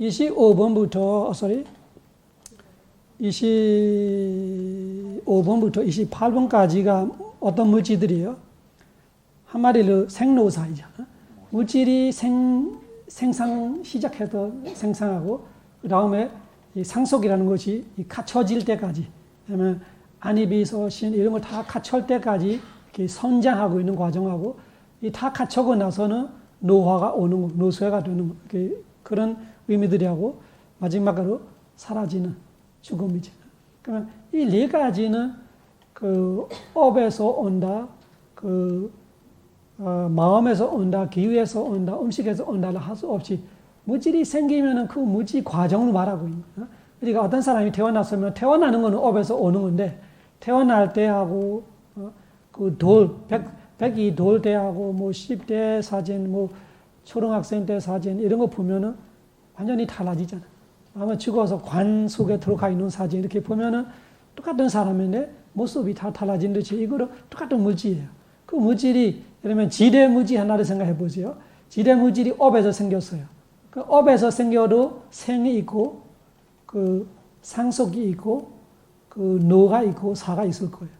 25번부터 28번까지가 어떤 물질들이에요? 한마디로 생로사이죠. 물질이 생산 시작해서 생산하고 그 다음에 이 상속이라는 것이 갖춰질 때까지, 그다음에 안입이서 신 이런 걸 다 갖출 때까지 이렇게 성장하고 있는 과정하고 이 다 갖추고 나서는 노화가 오는 거, 노쇠가 되는 거, 그런 의미들이하고 마지막으로 사라지는 죽음이죠. 그러면 이 네 가지는 그 업에서 온다, 마음에서 온다, 기후에서 온다, 음식에서 온다를 할 수 없이 물질이 생기면은 그 물질 과정을 말하고 있는 거예요. 그러니까 어떤 사람이 태어났으면 태어나는 거는 업에서 오는 건데 태어날 때하고 그 백이 돌 때하고 뭐 10대 사진, 뭐 초등학생 때 사진 이런 거 보면은 완전히 달라지잖아. 아마 죽어서 관 속에 들어가 있는 사진 이렇게 보면은 똑같은 사람인데 모습이 다 달라진 듯이 이거는 똑같은 물질이에요. 그 물질이 예를 들면 지대 물질 하나를 생각해 보세요. 지대 물질이 업에서 생겼어요. 그 업에서 생겨도 생이 있고 그 상속이 있고 그 노가 있고 사가 있을 거예요.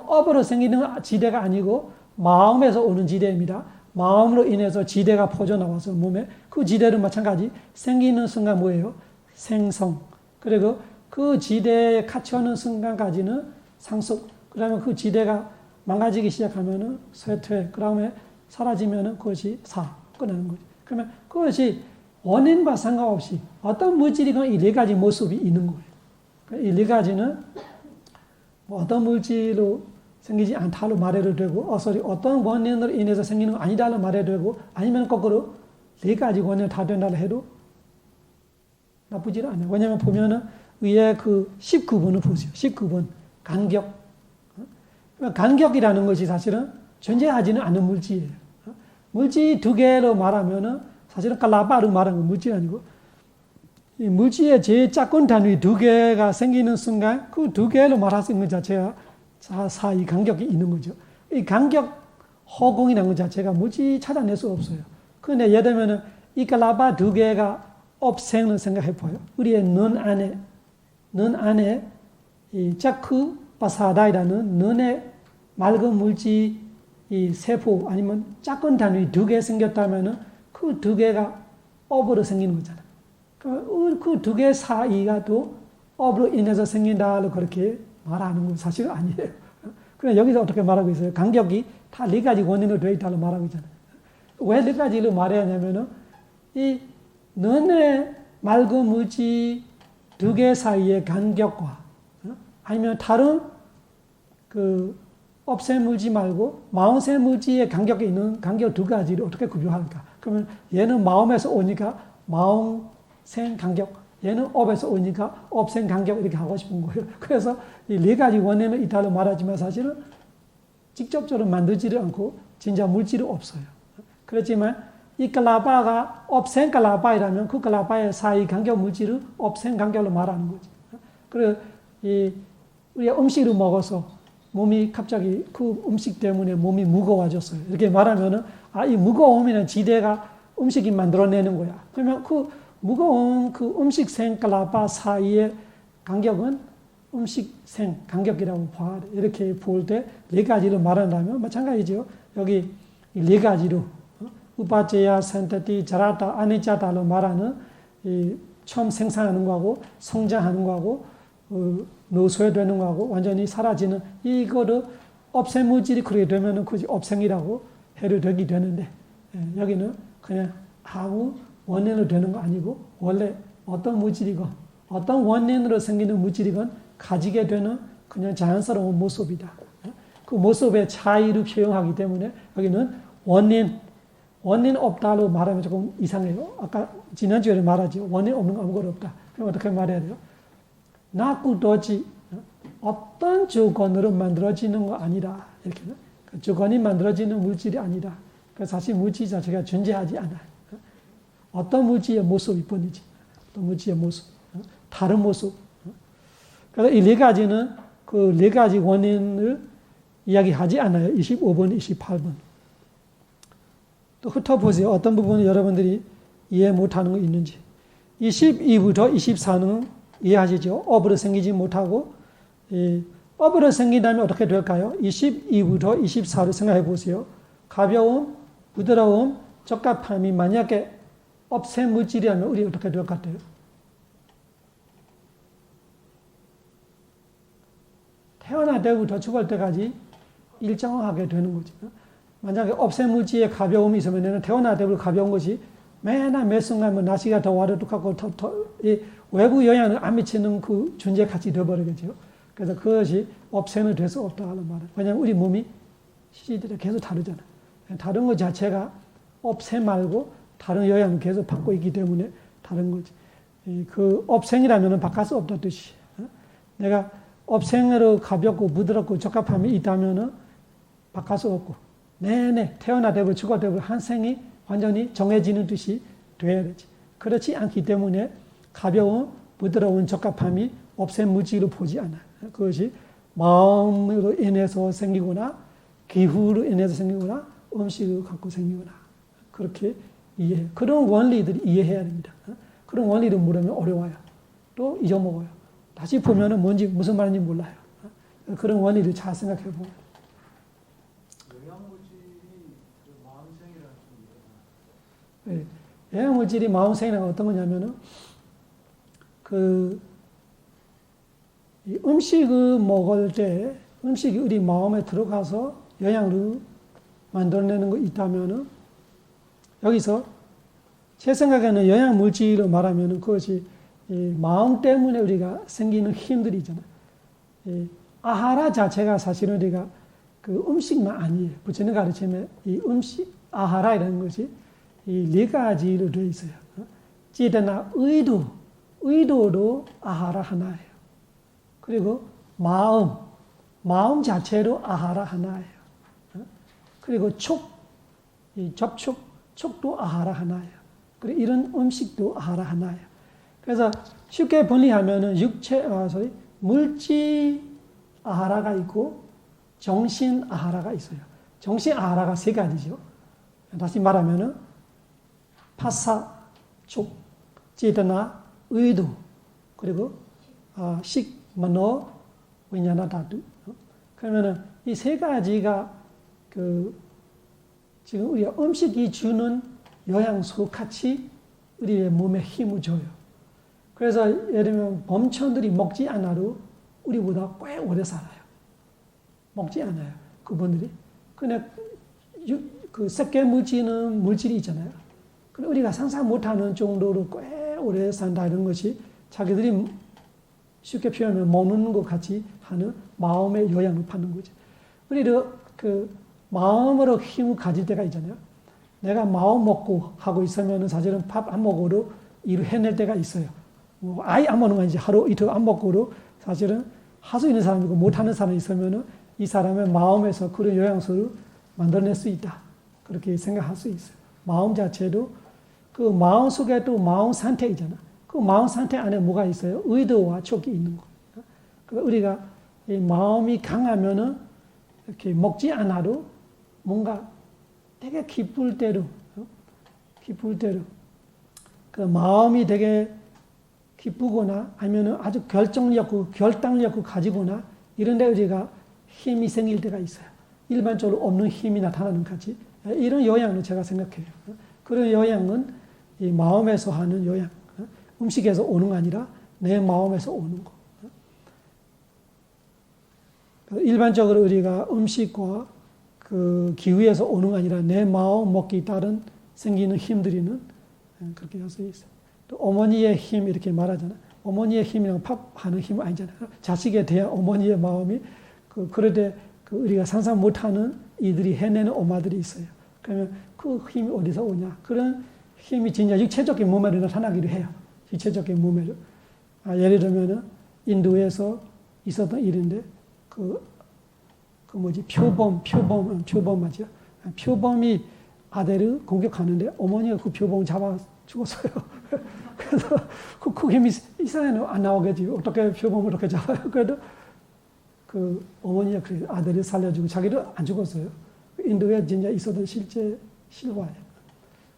업으로 생기는 지대가 아니고 마음에서 오는 지대입니다. 마음으로 인해서 지대가 퍼져나와서 몸에 그 지대도 마찬가지 생기는 순간 뭐예요? 생성. 그리고 그 지대에 갇혀있는 순간까지는 상속. 그 다음에 그 지대가 망가지기 시작하면은 쇠퇴. 그 다음에 사라지면은 그것이 사. 끝나는 거죠. 그러면 그것이 원인과 상관없이 어떤 물질이건 이 네 가지 모습이 있는 거예요. 이 네 가지는 뭐 어떤 물질로 생기지 않다로 말해도 되고, 어떤 원인으로 인해서 생기는 거 아니다로 말해도 되고, 아니면 거꾸로 네 가지 원인 다 된다고 해도 나쁘지 않아요. 왜냐면 보면은 위에 그 19번을 보세요. 19번. 간격. 간격이라는 것이 사실은 존재하지는 않은 물질이에요. 물질 두 개로 말하면은 사실은 칼라바로 말하는 건 물질이 아니고, 이 물질의 제일 작은 단위 두 개가 생기는 순간 그 두 개로 말할 수 있는 것 자체가 사이 간격이 있는 거죠. 이 간격 허공이라는 것 자체가 물질이 찾아낼 수 없어요. 그런데 예를 들면은 이 칼라바 두 개가 업생을 생각해 봐요. 우리의 눈 안에 이 자크 바사다이라는 눈의 맑은 물질 이 세포 아니면 작은 단위 두 개 생겼다면은 그 두 개가 업으로 생기는 거잖아요. 그 두 개 사이가 또 업으로 인해서 생긴다고 그렇게 말하는 건 사실은 아니에요. 그럼 여기서 어떻게 말하고 있어요? 간격이 다 네 가지 원인으로 되어 있다고 말하고 있잖아요. 왜 네 가지로 말해야 하냐면은 이 눈의 맑은 물질 두 개 사이의 간격과 아니면 다른 그 업생 물질 말고 마음생 물질의 간격이 있는 간격 두 가지를 어떻게 구별할까? 그러면 얘는 마음에서 오니까 마음생 간격, 얘는 업에서 오니까 업생 간격 이렇게 하고 싶은 거예요. 그래서 이 네 가지 원인은 있다고 말하지만 사실은 직접적으로 만들지를 않고 진짜 물질은 없어요. 그렇지만 이 칼라바가 업생 칼라바이라면 그 칼라바의 사이 간격 물질을 업생 간격으로 말하는 거죠. 그리고 우리가 음식을 먹어서 몸이 갑자기 그 음식 때문에 몸이 무거워졌어요. 이렇게 말하면은 이 무거움이나 지대가 음식이 만들어내는 거야. 그러면 그 무거운 그 음식생 칼라바 사이의 간격은 음식생 간격이라고 봐. 이렇게 볼 때 네 가지로 말한다면 마찬가지죠. 여기 네 가지로 우파제야, 산타티, 자라타, 아니자타로 말하는 이 처음 생산하는 거하고 성장하는 거하고 노쇠되는 거하고 완전히 사라지는 이거를 업생 물질이 그렇게 되면은 그것이 업생이라고 해도 되게 되는데 여기는 그냥 아무 원인으로 되는 거 아니고 원래 어떤 물질이건 어떤 원인으로 생기는 물질이건 가지게 되는 그냥 자연스러운 모습이다. 그 모습의 차이를 표현하기 때문에 여기는 원인 없다로 말하면 조금 이상해요. 아까 지난주에 말하죠. 원인 없는 거 아무것도 없다. 그럼 어떻게 말해야 돼요? 나꾸도지 어떤 조건으로 만들어지는 거 아니라 이렇게 그 조건이 만들어지는 물질이 아니라 그 사실 물질 자체가 존재하지 않아요. 어떤 물질의 모습일 뿐이지. 어떤 물질의 모습, 다른 모습. 그래서 이 네 가지는 그 네 가지 원인을 이야기하지 않아요. 25번, 28번. 또 훑어보세요. 어떤 부분을 여러분들이 이해 못하는 거 있는지. 22부터 24는 이해하시죠? 업으로 생기지 못하고, 업으로 생긴다면 어떻게 될까요? 22부터 24를 생각해 보세요. 가벼움, 부드러움, 적합함이 만약에 업세 물질이라면 우리 어떻게 될 것 같아요? 태어날 때부터 죽을 때까지 일정하게 되는 거죠. 만약에 업세 물질의 가벼움이 있으면 태어날 때부터 가벼운 것이 매날 매 순간 날씨가 더워도 똑같고 외부 영향을 안 미치는 그 존재 같이 되어버리겠죠. 그래서 그것이 업세는 될 수 없다 하는 말은. 왜냐하면 우리 몸이 시들이 계속 다르잖아. 다른 것 자체가 업세 말고 다른 영향을 계속 받고 있기 때문에 다른 거지. 그 업생이라면 바꿀 수 없다 뜻이. 내가 업생으로 가볍고 부드럽고 적합함이 있다면 바꿀 수 없고 내내 태어나 되고 죽어 되고 한 생이 완전히 정해지는 뜻이 돼야 되지. 그렇지 않기 때문에 가벼운 부드러운 적합함이 업생 물질로 보지 않아요. 그것이 마음으로 인해서 생기거나 기후로 인해서 생기거나 음식을 갖고 생기거나 그렇게 이해해요. 그런 원리들이 이해해야 됩니다. 그런 원리를 모르면 어려워요. 또 잊어먹어요. 다시 보면은 뭔지 무슨 말인지 몰라요. 그런 원리를 잘 생각해 보면. 영양물질이 마음생이라는 네. 영양물질이 마음생이란 어떤 거냐면은 이 음식을 먹을 때 음식이 우리 마음에 들어가서 영양을 만들어내는 거 있다면은 여기서 제 생각에는 영양물질로 말하면은 그것이 이 마음 때문에 우리가 생기는 힘들이 있잖아요. 이 아하라 자체가 사실은 우리가 그 음식만 아니에요. 부처님 가르침에 이 음식, 아하라라는 것이 이 네 가지로 되어 있어요. 찌드나 의도도 아하라 하나예요. 그리고 마음 자체로 아하라 하나예요. 그리고 이 촉도 아하라 하나예요. 그리고 이런 음식도 아하라 하나예요. 그래서 쉽게 분리하면은 물질 아하라가 있고 정신 아하라가 있어요. 정신 아하라가 세 가지죠. 다시 말하면은 파사, 촉, 제드나, 의도, 그리고 식, 만노, 위냐나 다두. 그러면은 이 세 가지가 지금 우리가 음식이 주는 영양소 같이 우리의 몸에 힘을 줘요. 그래서 예를 들면 범천들이 먹지 않아도 우리보다 꽤 오래 살아요. 먹지 않아요. 그분들이. 근데 그 습계 물질은 물질이 있잖아요. 근데 우리가 상상 못하는 정도로 꽤 오래 산다는 것이 자기들이 쉽게 표현하면 먹는 것 같이 하는 마음의 영향을 받는 거죠. 우리도 그 마음으로 힘을 가질 때가 있잖아요. 내가 마음 먹고 하고 있으면 사실은 밥 안 먹어도 일을 해낼 때가 있어요. 뭐 아예 안 먹는 건 아니지. 하루 이틀 안 먹고도 사실은 할 수 있는 사람이고 못하는 사람이 있으면 이 사람의 마음에서 그런 영양소를 만들어낼 수 있다. 그렇게 생각할 수 있어요. 마음 자체도 그 마음 속에 또 마음 상태 있잖아. 그 마음 상태 안에 뭐가 있어요? 의도와 촉이 있는 거. 그러니까 우리가 이 마음이 강하면은 이렇게 먹지 않아도 뭔가 되게 기쁠 때로 그 마음이 되게 기쁘거나 아니면은 아주 결단력을 가지거나 이런데 우리가 힘이 생길 때가 있어요. 일반적으로 없는 힘이 나타나는 같이 이런 영향을 제가 생각해요. 그런 영향은 이 마음에서 하는 영향, 음식에서 오는 거 아니라 내 마음에서 오는 거. 일반적으로 우리가 음식과 그 기후에서 오는 거 아니라 내 마음 먹기 따른 생기는 힘들이는 그렇게 할 수 있어요. 또 어머니의 힘 이렇게 말하잖아요. 어머니의 힘이랑 밥하는 힘은 아니잖아요. 자식에 대한 어머니의 마음이 그럴 때 우리가 상상 못하는 이들이 해내는 엄마들이 있어요. 그러면 그 힘이 어디서 오냐? 그런 힘이 진짜 육체적인 몸에로 나타나기도 해요. 육체적인 몸에로. 예를 들면은 인도에서 있었던 일인데 표범 맞죠? 표범이 아들을 공격하는데 어머니가 그 표범을 잡아 죽었어요. 그래서 그 힘이 이상해는 안 나오겠지. 어떻게 표범을 그렇게 잡아요? 그래도 그 어머니가 그 아들을 살려주고 자기도 안 죽었어요. 인도에 진짜 있었던 실제 실화예요.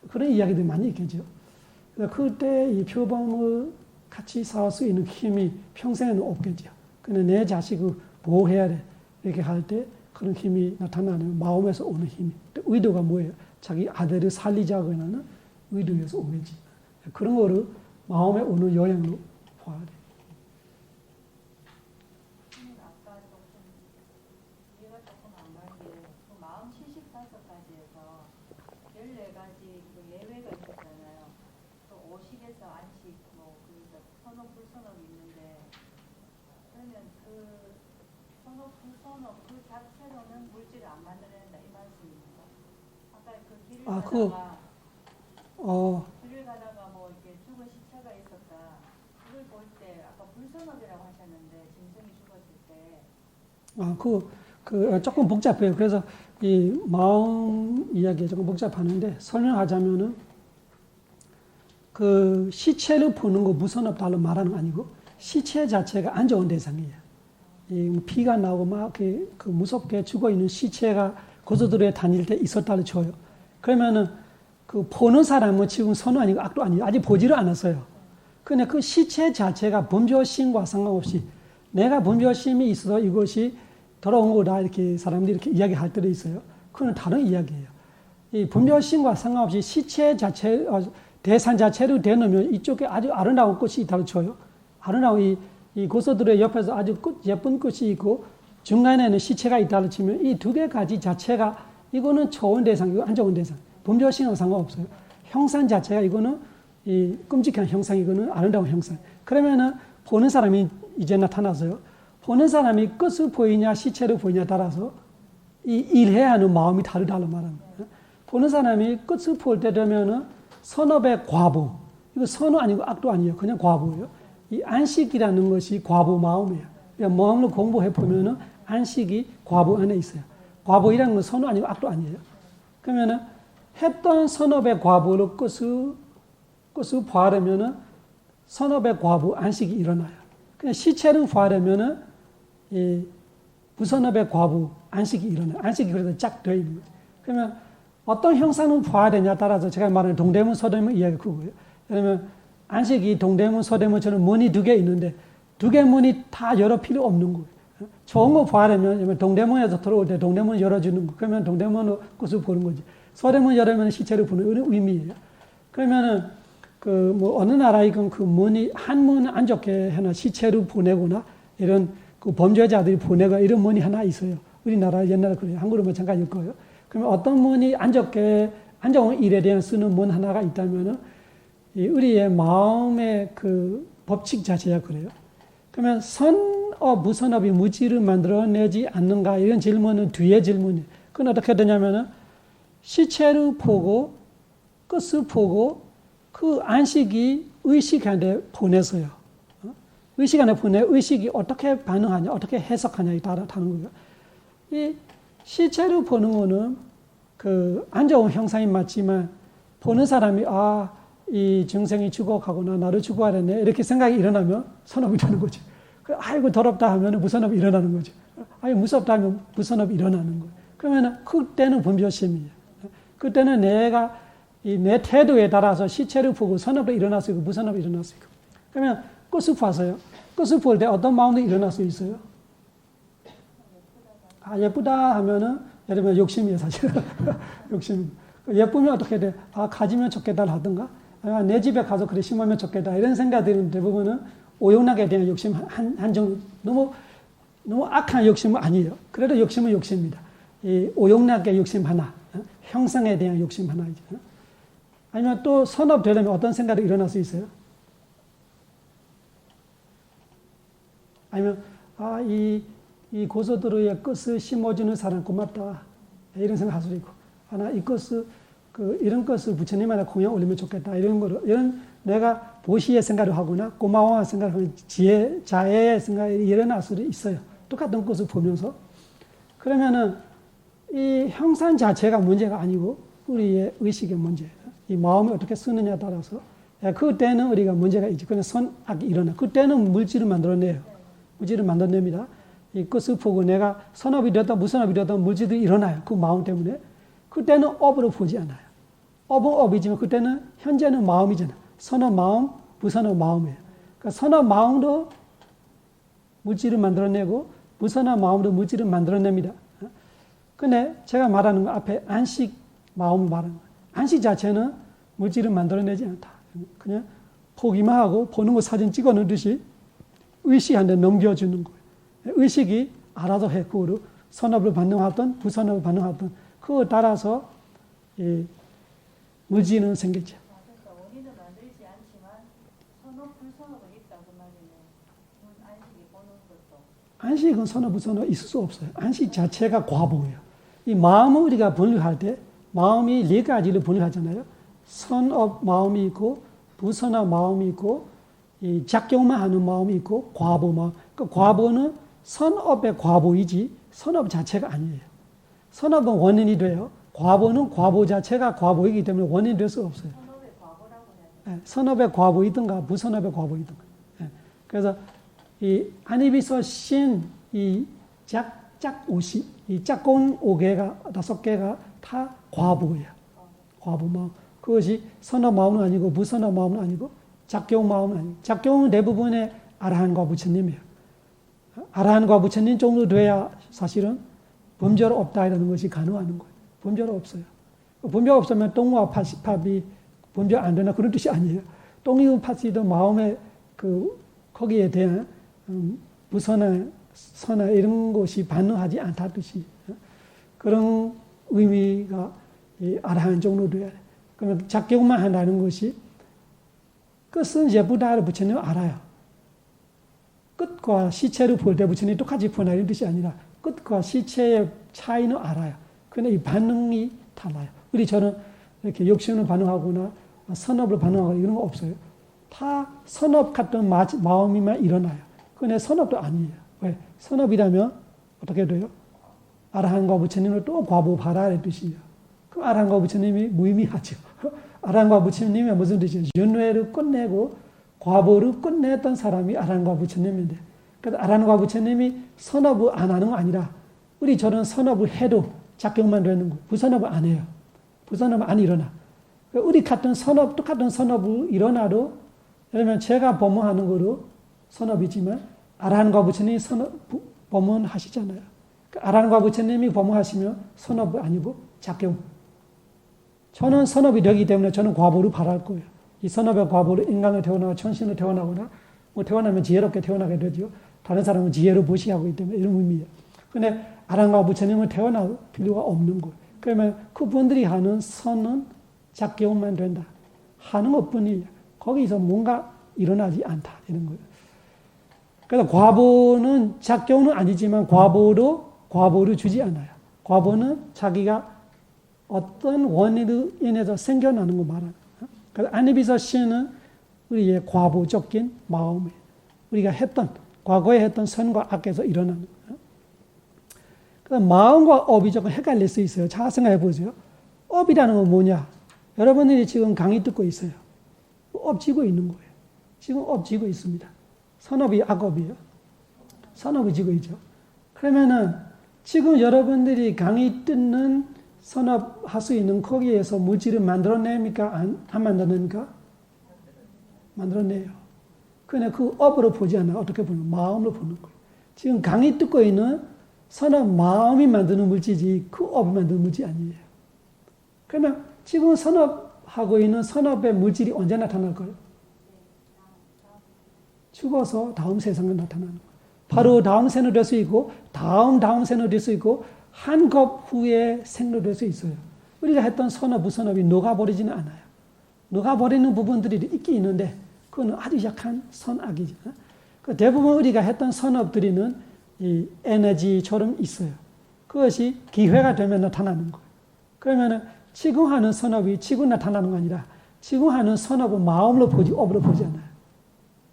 그런 이야기들이 많이 있겠죠. 그래서 그때 이 표범을 같이 살 수 있는 힘이 평생에는 없겠죠. 근데 내 자식을 보호해야 돼. 이렇게 할 때 그런 힘이 나타나는 마음에서 오는 힘이. 의도가 뭐예요? 자기 아들을 살리자고 하는 의도에서 오겠지. 그런 거를 마음에 오는 영향으로 봐야 돼. 아까 조금 이해가 조금 안 가는 게 그 마음 75가지에서 14가지 그 예외가 있었잖아요. 또 오식에서 안식, 뭐 그래서 선업 불선업이 있는데 그러면 그 선업 불선업 그 자체로는 물질을 안 만들어낸다 이 말씀입니까? 아까 그 길을 길을 가다가 뭐 이렇게 죽은 시체가 있었다. 그걸 볼 때 아까 불선업이라고 하셨는데 짐승이 죽었을 때 조금 복잡해요. 그래서 이 마음 이야기가 조금 복잡하는데 설명하자면은 그 시체를 보는 거 무선업다로 말하는 거 아니고 시체 자체가 안 좋은 대상이에요. 이 피가 나오고 막 그 무섭게 죽어 있는 시체가 고소들에 다닐 때 있었다를 쳐요. 그러면은 그 보는 사람은 지금 선우 아니고 악도 아니에요. 아직 보지를 않았어요. 근데 그 시체 자체가 분별심과 상관없이 내가 분별심이 있어서 이것이 더러운 거다 이렇게 사람들이 이렇게 이야기할 때도 있어요. 그건 다른 이야기예요. 이 분별심과 상관없이 시체 자체 대상 자체로 대놓으면 이쪽에 아주 아름다운 꽃이 있다고 쳐요. 아름다운 이 고소들의 옆에서 아주 예쁜 꽃이 있고 중간에는 시체가 있다고 치면 이 두 개 가지 자체가 이거는 좋은 대상, 이거 안 좋은 대상. 분별심과 상관없어요. 형상 자체가 이거는 이 끔찍한 형상, 이거는 아름다운 형상. 그러면은 보는 사람이 이제 나타나서요. 보는 사람이 끝을 보이냐 시체를 보이냐에 따라서 이 일해야 하는 마음이 다르다는 말합니다. 보는 사람이 끝을 볼 때 되면은 선업의 과부, 이거 선우 아니고 악도 아니에요. 그냥 과부예요. 이 안식이라는 것이 과부 마음이에요. 그러니까 마음을 공부해 보면은 안식이 과부 안에 있어요. 과부이라는 건 선우 아니고 악도 아니에요. 그러면은 했던 선업의 과부로 끝을 봐려면은 선업의 과부 안식이 일어나요. 그냥 시체를 봐려면은 이 무선업의 과부 안식이 일어나요. 안식이 그래도 쫙 되어 있는 거죠. 그러면 어떤 형상을 봐야 되냐에 따라서 제가 말하는 동대문, 서대문 이야기가 그거예요. 왜냐면 안식이 동대문, 서대문처럼 문이 두 개 있는데 두 개 문이 다 열어 필요 없는 거예요. 좋은 거 봐야되면 동대문에서 들어올 때 동대문 열어주는 거. 그러면 동대문으로 꽃을 보는 거지. 서대문 열으면 시체를 보는 이런 의미예요. 그러면은 뭐 어느 나라이건 그 문이 한 문은 안 좋게 하나 시체를 보내거나 이런 그 범죄자들이 보내거나 이런 문이 하나 있어요. 우리나라 옛날에 그래요. 한국으로 마찬가지일 거예요. 그러면 어떤 문이 안 좋은 일에 대한 쓰는 문 하나가 있다면은 이 우리의 마음의 그 법칙 자체가 그래요. 그러면 선업, 무선업이 무지를 만들어내지 않는가 이런 질문은 뒤에 질문이에요. 그건 어떻게 되냐면은 시체를 보고 끝을 보고 그 안식이 의식 안에 보내서요. 의식 안에 보내 의식이 어떻게 반응하냐, 어떻게 해석하냐에 따라 다른 거예요. 이 시체를 보는 거는 그 안 좋은 형상이 맞지만 보는 사람이 이 증생이 죽어가거나 나를 죽어야겠네 이렇게 생각이 일어나면 선업이 되는 거죠. 아이고 더럽다 하면 무선업이 일어나는 거죠. 아이고 무섭다 하면 무선업이 일어나는 거예요. 그러면 그때는 분별심이에요. 그때는 내가 내 태도에 따라서 시체를 보고 선업도 일어날 수 있고 무선업이 일어날 수 있고. 그러면 끝을 봐서요. 끝을 볼 때 어떤 마음도 일어날 수 있어요. 예쁘다 하면은 예를 들면 욕심이에요 사실. 욕심. 예쁘면 어떻게 돼? 가지면 좋겠다 하든가. 내 집에 가서 그래 심으면 좋겠다. 이런 생각들은 대부분은 오용락에 대한 욕심 한정 너무 악한 욕심은 아니에요. 그래도 욕심은 욕심입니다. 이 오용락의 욕심 하나, 형상에 대한 욕심 하나이죠. 아니면 또 선업되려면 어떤 생각이 일어날 수 있어요? 아니면 이 고소도로의 끝을 심어주는 사람 고맙다 이런 생각할 수도 있고, 이 것을 이런 것을 부처님한테 공양 올리면 좋겠다 이런 거로 이런 내가 보시의 생각을 하거나 고마워하는 생각을 하면 자애의 생각이 일어날 수도 있어요. 똑같은 것을 보면서. 그러면은 이 형상 자체가 문제가 아니고 우리의 의식의 문제예요. 이 마음을 어떻게 쓰느냐에 따라서 그때는 우리가 문제가 있지. 그냥 선악이 일어나. 그때는 물질을 만들어내요. 물질을 만들어냅니다. 이 것을 보고 내가 선업이 되었다 무선업이 되었다 물질이 일어나요. 그 마음 때문에. 그때는 업으로 보지 않아요. 업은 업이지만 그때는 현재는 마음이잖아. 선업 마음, 부선업 마음이에요. 그러니까 선업 마음도 물질을 만들어내고 부선업 마음도 물질을 만들어냅니다. 근데 제가 말하는 거 앞에 안식 마음을 말하는 거예요. 안식 자체는 물질을 만들어내지 않다. 그냥 보기만 하고 보는 거 사진 찍어 놓듯이 의식한테 넘겨주는 거예요. 의식이 알아서 해. 그거로 선업을 반응하든 부선업을 반응하든 그거 따라서 물질은 생기죠. 그러니까 원인을 만들지 않지만 선업, 불선업은 있다 그 말이네요. 안식이 보는 것도. 안식은 선업, 부선업 있을 수 없어요. 안식 자체가 과보예요. 이 마음을 우리가 분류할 때 마음이 네 가지로 분류하잖아요. 선업 마음이 있고 부선업 마음이 있고 이 작용만 하는 마음이 있고 과보 마음. 그 과보는 선업의 과보이지 선업 자체가 아니에요. 선업은 원인이 돼요. 과보는 과보 자체가 과보이기 때문에 원인이 될 수 없어요. 선업의 과보라고 해야 돼. 선업의 과보이든가 부선업의 과보이든가. 그래서 이 안입에서 신 이 짝오시 이 짝꿍 5개가 5개가 다 과보예요. 과보 마음. 그것이 선업 마음은 아니고 부선업 마음은 아니고 작경 마음은 아니고 작경은 대부분의 아라한과 부처님이에요. 아라한과 부처님 정도 돼야 사실은 범죄가 없다 이라는 것이 가능한 거예요. 범죄가 없어요. 범죄가 없으면 똥과 팥이 범죄 안 되나 그런 뜻이 아니에요. 똥이든 팥이든 마음의 거기에 대한 부선나 선나 이런 것이 반응하지 않다 뜻이 그런 의미가 아라한 정도 돼야 돼. 그러면 작경만 한다는 것이 끝은 예쁘다를 부처님 알아요. 끝과 시체를 볼 때 부처님 똑같이 보나 이런 뜻이 아니라 끝과 시체의 차이는 알아요. 그런데 이 반응이 달라요. 우리 저는 이렇게 욕심을 반응하거나 선업을 반응하거나 이런 거 없어요. 다 선업 같은 마음이만 일어나요. 그런데 선업도 아니에요. 왜? 선업이라면 어떻게 돼요? 아라한과 부처님을 또 과보 바라의 뜻이에요. 그 아라한과 부처님이 무의미하죠. 아라한과 부처님이 무슨 뜻이에요? 윤회를 끝내고 과보를 끝냈던 사람이 아라한과 부처님인데 그래서 아라한과 부처님이 선업을 안 하는 건 아니라 우리 저는 선업을 해도 작경만 되는 거예요. 부선업을 안 해요. 부선업은 안 일어나. 우리 같은 선업, 똑같은 선업을 일어나도 예를 들면 제가 법문하는 거로 선업이지만 아라한과 부처님이 법문하시잖아요. 아라한과 부처님이 법문하시면 선업이 아니고 작경. 저는 선업이 되기 때문에 저는 과보를 바랄 거예요. 이 선업의 과보를 인간을 태어나거나 천신을 태어나거나 뭐 태어나면 지혜롭게 태어나게 되죠. 다른 사람은 지혜를 무시하고 있기 때문에 이런 의미예요. 그런데 아라한과 부처님은 태어날 필요가 없는 거예요. 그러면 그분들이 하는 선은 작경만 된다. 하는 것뿐이에요. 거기서 뭔가 일어나지 않다. 이런 거예요. 그래서 과보는 작경은 아니지만 과보를 주지 않아요. 과보는 자기가 어떤 원인으로 인해서 생겨나는 거 말하는 거예요. 그래서 안입에서 신은 우리의 과보적인 마음이에요. 우리가 과거에 했던 선과 악에서 일어나는 거예요. 그래서 마음과 업이 조금 헷갈릴 수 있어요. 잘 생각해 보세요. 업이라는 건 뭐냐? 여러분들이 지금 강의 듣고 있어요. 업 지고 있는 거예요. 지금 업 지고 있습니다. 선업이 악업이에요. 선업이 지고 있죠. 그러면은 지금 여러분들이 강의 듣는 선업할 수 있는 거기에서 물질을 만들어냅니까? 안 만들어냅니까? 만들어내요. 그런데 그 업으로 보지 않아요. 어떻게 보면 마음으로 보는 거예요. 지금 강의 듣고 있는 선업 마음이 만드는 물질이지 그 업이 만드는 물질이 아니에요. 그러면 지금 선업하고 있는 선업의 물질이 언제 나타날 거예요? 죽어서 다음 세상에 나타나는 거예요. 바로 다음 생로 될 수 있고 다음 생로 될 수 있고 한 급 후에 생로 될 수 있어요. 우리가 했던 선업, 부선업이 녹아버리지는 않아요. 녹아버리는 부분들이 있긴 있는데 그건 아주 약한 선악이죠. 대부분 우리가 했던 선업들이는 이 에너지처럼 있어요. 그것이 기회가 되면 나타나는 거예요. 그러면 지금 하는 선업이 지금 나타나는 거 아니라 지금 하는 선업은 마음으로 보지 업으로 보지 않아요.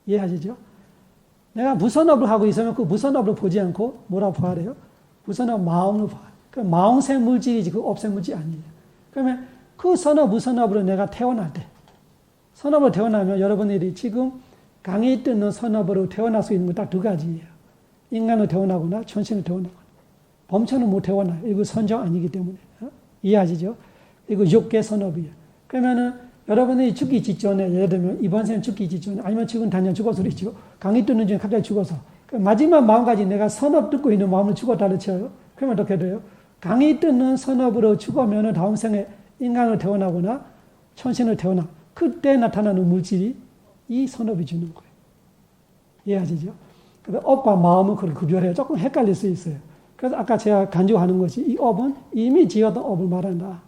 이해하시죠? 내가 무선업을 하고 있으면 그 무선업을 보지 않고 뭐라고 봐야 돼요? 무선업 마음으로 봐요. 그 마음새 물질이지 그 업새 물질이 아니에요. 그러면 그 선업, 무선업으로 내가 태어날 때 선업으로 태어나면 여러분들이 지금 강의 듣는 선업으로 태어날 수 있는 건 딱 두 가지예요. 인간으로 태어나거나 천신으로 태어나거나. 범천은 못 태어나요. 이거 선정 아니기 때문에. 이해하시죠? 이거 6개 선업이에요. 그러면은 여러분이 죽기 직전에, 예를 들면 이번 생 죽기 직전에, 아니면 지금 단연 죽어서 그랬죠. 강의 듣는 중에 갑자기 죽어서. 그 마지막 마음까지 내가 선업 듣고 있는 마음으로 죽었다를 쳐요. 그러면 어떻게 돼요? 강의 듣는 선업으로 죽으면 다음 생에 인간으로 태어나거나 천신으로 태어나. 그때 나타나는 물질이 이 선업이 주는 거예요. 이해하시죠? 그래서 업과 마음은 그렇게 구별해요. 조금 헷갈릴 수 있어요. 그래서 아까 제가 간주하는 것이 이 업은 이미 지었던 업을 말한다.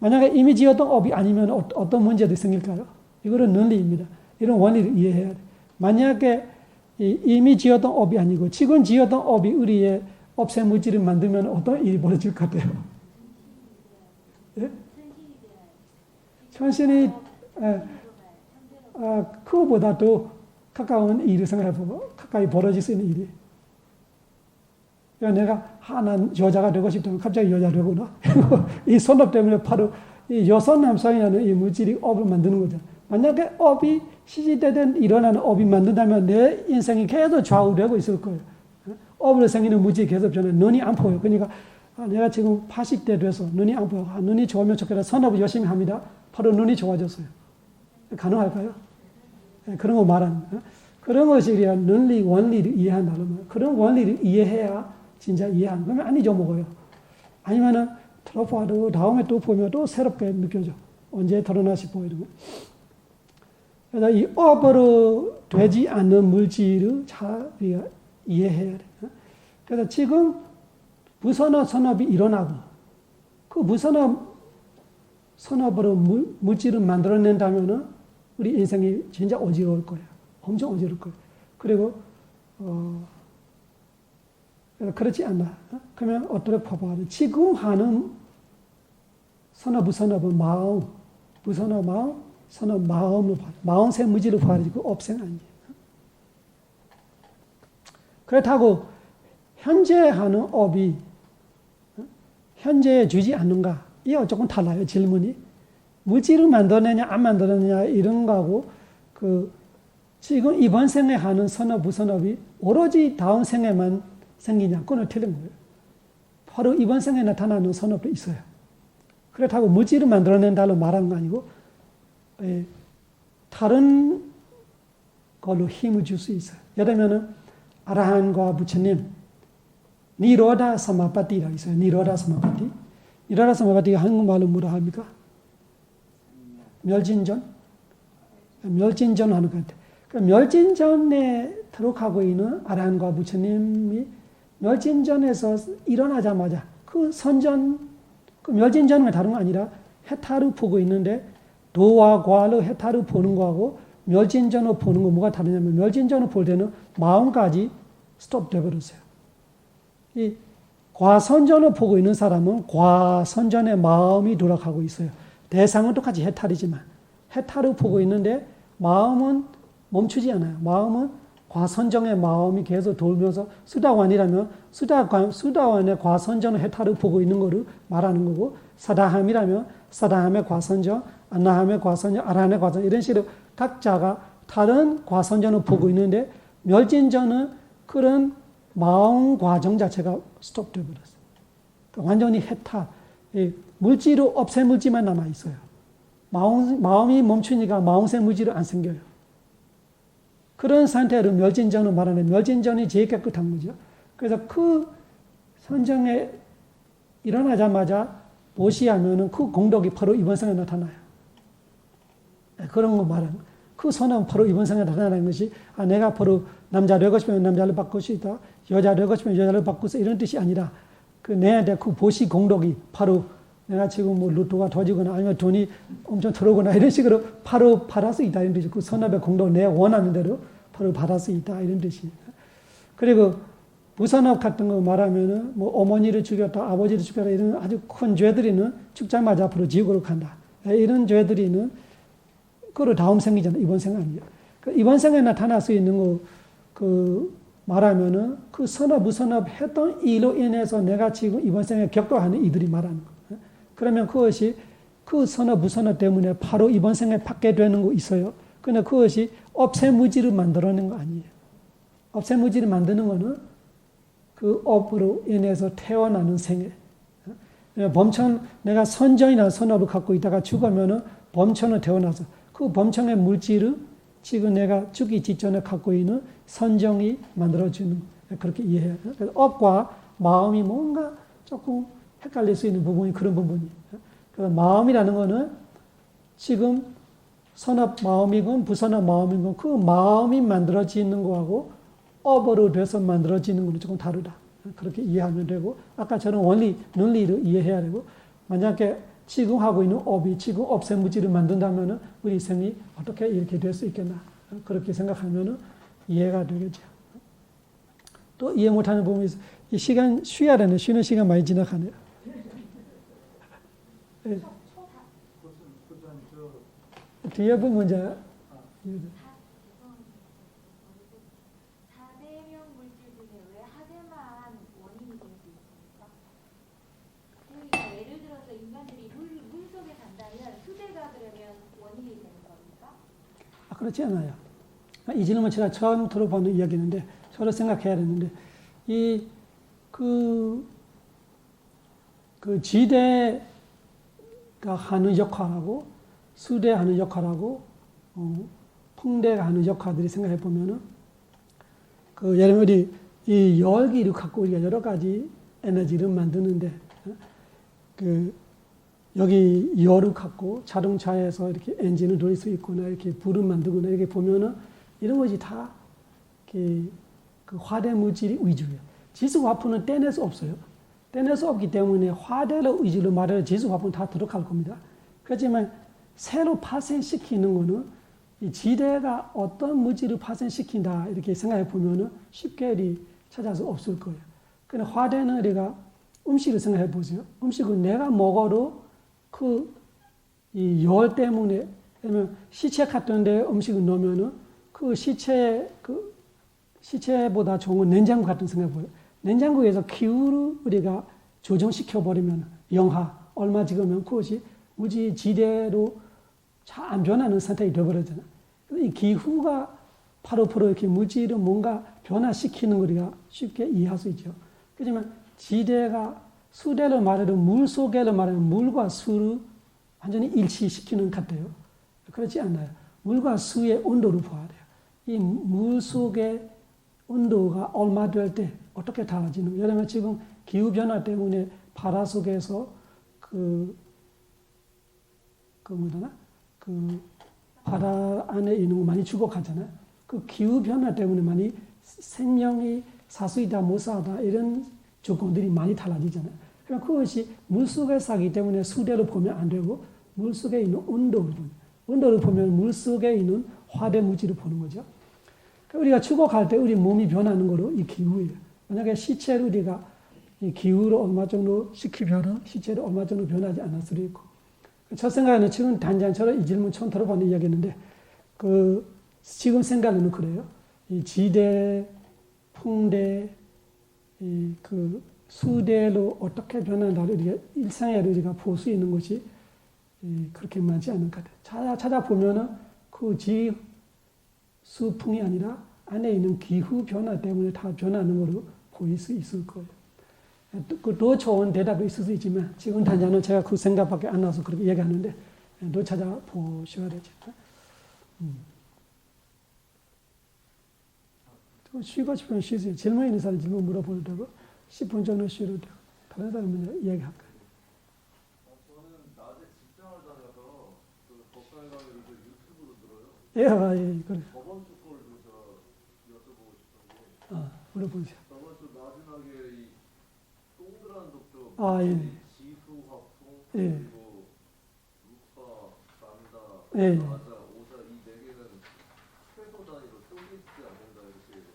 만약에 이미 지었던 업이 아니면 어떤 문제도 생길까요? 이거는 논리입니다. 이런 원리를 이해해야 돼. 만약에 이미 지었던 업이 아니고 지금 지었던 업이 우리의 업세 물질을 만들면 어떤 일이 벌어질 것 같아요? 예? 천신이 그거보다도 가까운 일을 생각해보고 가까이 벌어질 수 있는 일이. 내가 난 여자가 되고 싶다면 갑자기 여자 되구나. 이 선업 때문에 바로 이 여성 남성이라는 이 물질이 업을 만드는 거죠. 만약에 업이 시시때때 일어나는 업이 만든다면 내 인생이 계속 좌우되고 있을 거예요. 업으로 생기는 물질이 계속 변해. 눈이 안 보여요. 그러니까 내가 지금 80대 돼서 눈이 안 보여. 눈이 좋으면 좋겠다. 선업을 열심히 합니다. 바로 눈이 좋아졌어요. 가능할까요? 그런 거 말하는 거예요. 그런 것이 우리가 논리, 원리를 이해한다면 그런 원리를 이해해야 진짜 이해하는 거면 안 잊어먹어요. 아니면은 들어봐도 다음에 또 보면 또 새롭게 느껴져. 언제 드러나 싶어 이런 거. 그래서 이 업으로 되지 않는 물질을 잘 우리가 이해해야 돼. 그래서 지금 무선업 선업이 일어나고 그 무선업 선업으로 물질을 만들어낸다면은 우리 인생이 진짜 어지러울 거예요. 엄청 어지러울 거예요. 그리고 그렇지 않나. 그러면 어떻게 봐봐야 돼? 지금 하는 선업, 무선업은 마음, 무선업 마음, 선업 마음으로 봐야 돼. 마음새 무지로 봐야 되고 업생 아니에요. 그렇다고 현재 하는 업이 현재에 주지 않는가? 이게 조금 달라요, 질문이. 무지를 만들어내냐, 안 만들어내냐, 이런 거하고, 지금 이번 생에 하는 선업, 무선업이 오로지 다음 생에만 생기냐, 그건 틀린 거예요. 바로 이번 생에 나타나는 선업도 있어요. 그렇다고 무지를 만들어낸다고 말하는 거 아니고, 다른 걸로 힘을 줄 수 있어요. 예를 들면, 아라한과 부처님, 니로다 사마파티라고 있어요. 니로다 사마파티. 니로다 사마파티가 한국말로 뭐라 합니까? 멸진전? 멸진전 하는 것 같아요. 그 멸진전에 들어가고 있는 아라한과 부처님이 멸진전에서 일어나자마자 그 선전, 그 멸진전과 다른 거 아니라 해탈을 보고 있는데 도와 과로 해탈을 보는 거하고 멸진전을 보는 거 뭐가 다르냐면 멸진전을 볼 때는 마음까지 스톱 되어버렸어요. 이 과선전을 보고 있는 사람은 과선전의 마음이 돌아가고 있어요. 대상은 똑같이 해탈이지만 해탈을 보고 있는데 마음은 멈추지 않아요. 마음은 과선정의 마음이 계속 돌면서 수다완이라면 수다완의 과선정의 해탈을 보고 있는 거를 말하는 거고 사다함이라면 사다함의 과선정, 안나함의 과선정, 아라함의 과선정 이런 식으로 각자가 다른 과선정을 보고 있는데 멸진전은 그런 마음 과정 자체가 스톱되어 버렸어요. 그러니까 완전히 해탈, 물질로 없앤 물질만 남아 있어요. 마음이 멈추니까 마음새 물질은 안 생겨요. 그런 상태를 멸진전을 말하는 멸진전이 제일 깨끗한 거죠. 그래서 그 선정에 일어나자마자 보시하면은 그 공덕이 바로 이번 생에 나타나요. 그런 거 말하는 거예요. 그 선언은 바로 이번 생에 나타나는 것이 내가 바로 남자를 되고 싶으면 남자를 바꿀 수 있다. 여자를 되고 싶으면 여자를 바꿀 수 있다. 이런 뜻이 아니라 내한테 그 보시 공덕이 바로 내가 지금 뭐 로또가 터지거나 아니면 돈이 엄청 들어오거나 이런 식으로 바로 받을 수 있다. 이런 뜻이 그 선업의 공덕을 내가 원하는 대로 바로 받을 수 있다. 이런 뜻이에요. 그리고 무선업 같은 거 말하면은 뭐 어머니를 죽였다, 아버지를 죽였다 이런 아주 큰 죄들이는 죽자마자 앞으로 지옥으로 간다. 이런 죄들이는 그걸 다음 생이잖아요. 이번 생 아니에요. 이번 생에 나타날 수 있는 거 말하면은 그 선업, 무선업 했던 일로 인해서 내가 지금 이번 생에 겪어하는 이들이 말하는 거. 그러면 그것이 그 선업, 무선업 때문에 바로 이번 생에 받게 되는 거 있어요. 그런데 그것이 업세무지를 만들어낸 거 아니에요. 업세무지를 만드는 거는 그 업으로 인해서 태어나는 생에. 범천 내가 선전이나 선업을 갖고 있다가 죽으면은 범천을 태어나서 그 범천의 물질을 지금 내가 죽기 직전에 갖고 있는 선정이 만들어주는 그렇게 이해해요. 그래서 업과 마음이 뭔가 조금 헷갈릴 수 있는 부분이 그런 부분이에요. 그래서 마음이라는 거는 지금 선업 마음이건 부선업 마음이건 그 마음이 만들어지는 거하고 업으로 돼서 만들어지는 거는 조금 다르다. 그렇게 이해하면 되고 아까 저는 원리, 논리를 이해해야 되고 만약에 지금 하고 있는 업이 지금 업생 물질을 만든다면 우리 생이 어떻게 이렇게 될 수 있겠나 그렇게 생각하면 이해가 되겠죠. 또 이해 못하는 부분이 있어요. 이 시간 쉬어야 되네. 쉬는 시간 많이 지나가네요. 네. 뒤에 분 먼저. 다대명 물질 중에 왜 하대만 원인이 될 수 있습니까? 그러니까 예를 들어서 인간들이 물 속에 산다면 수대가 그러면 원인이 되는 겁니까? 그렇지 않아요. 이 질문 제가 처음 들어보는 이야기인데 저도 생각해야 되는데 그 지대가 하는 역할하고 수대하는 역할하고 풍대가 하는 역할들이 생각해 보면은 그 예를 들면 이 열기를 갖고 우리가 여러 가지 에너지를 만드는데 그 여기 열을 갖고 자동차에서 이렇게 엔진을 돌릴 수 있거나 이렇게 불을 만들거나 이렇게 보면은 이런 것이 다 그 화대 물질이 위주예요. 지수화풍은 떼낼 수 없어요. 떼낼 수 없기 때문에 화대를 위주로 말해도 지수화풍은 다 들어갈 겁니다. 그렇지만 새로 파생시키는 거는 이 지대가 어떤 물질을 파생시킨다 이렇게 생각해 보면은 쉽게 찾아서 수 없을 거예요. 근데 화대는 우리가 음식을 생각해 보세요. 음식을 내가 먹어도 그 이 열 때문에 그러면 시체 같은 데 음식을 넣으면은 그 시체보다 좋은 건 냉장고 같은 생각해 보여요. 냉장고에서 기후를 우리가 조정시켜 버리면 영하 얼마 찍으면 그것이 무지 지대로 잘 안 변하는 상태가 되어버리잖아요. 이 기후가 바로 이렇게 물질을 뭔가 변화시키는 걸 우리가 쉽게 이해할 수 있죠. 그렇지만 지대가 수대를 말해도 물 속에를 말하면 물과 수를 완전히 일치시키는 것 같아요. 그렇지 않아요. 물과 수의 온도를 봐야 돼요. 이 물 속의 온도가 얼마 될 때 어떻게 달라지는 거예요. 예를 들면 지금 기후변화 때문에 바다 속에서 그 바다 안에 있는 거 많이 죽어가잖아요. 그 기후변화 때문에 많이 생명이 살 수 있다, 못 살다, 이런 조건들이 많이 달라지잖아요. 그럼 그것이 물 속에 사기 때문에 수대로 보면 안 되고, 물 속에 있는 온도를 보는, 온도를 보면 물 속에 있는 화대 물질을 보는 거죠. 우리가 죽어갈 때 우리 몸이 변하는 거로 이 기후예요. 만약에 시체를 우리가 이 기후를 얼마 정도 시키면 시체를 얼마 정도 변하지 않을 수도 있고. 첫 생각에는 지금 단장처럼 이 질문 처음 들어보는 이야기였는데, 지금 생각에는 그래요. 이 지대, 풍대, 수대로 어떻게 변한다를 우리가 일상에 우리가 볼 수 있는 것이 그렇게 많지 않은 것 같아요. 찾아보면은 그 지수풍이 아니라 안에 있는 기후 변화 때문에 다 변하는 걸로 보일 수 있을 거예요. 더 좋은 대답이 있을 수 있지만 지금 단장은 제가 그 생각밖에 안 나서 그렇게 얘기하는데 더 찾아보셔야 되죠. 쉬고 싶으면 쉬세요. 질문 있는 사람 질문 물어보도 되고 10분 정도 쉬어도 되고 다른 사람은 얘기할까요? 저는 낮에 직장을 다녀서 그 법사에 가면 요즘 유튜브로 들어요. 예, 그래. 저번 주 거를 좀 제가 여쭤보고 싶은데. 물어보세요. 저번 주 마지막에 이 동그란 독점, 예. 지수, 화풍, 예. 그리고 루파, 난다, 예. 마자, 오자 이 네 개는 최소 단위로 쪼개지지 않는다 이렇게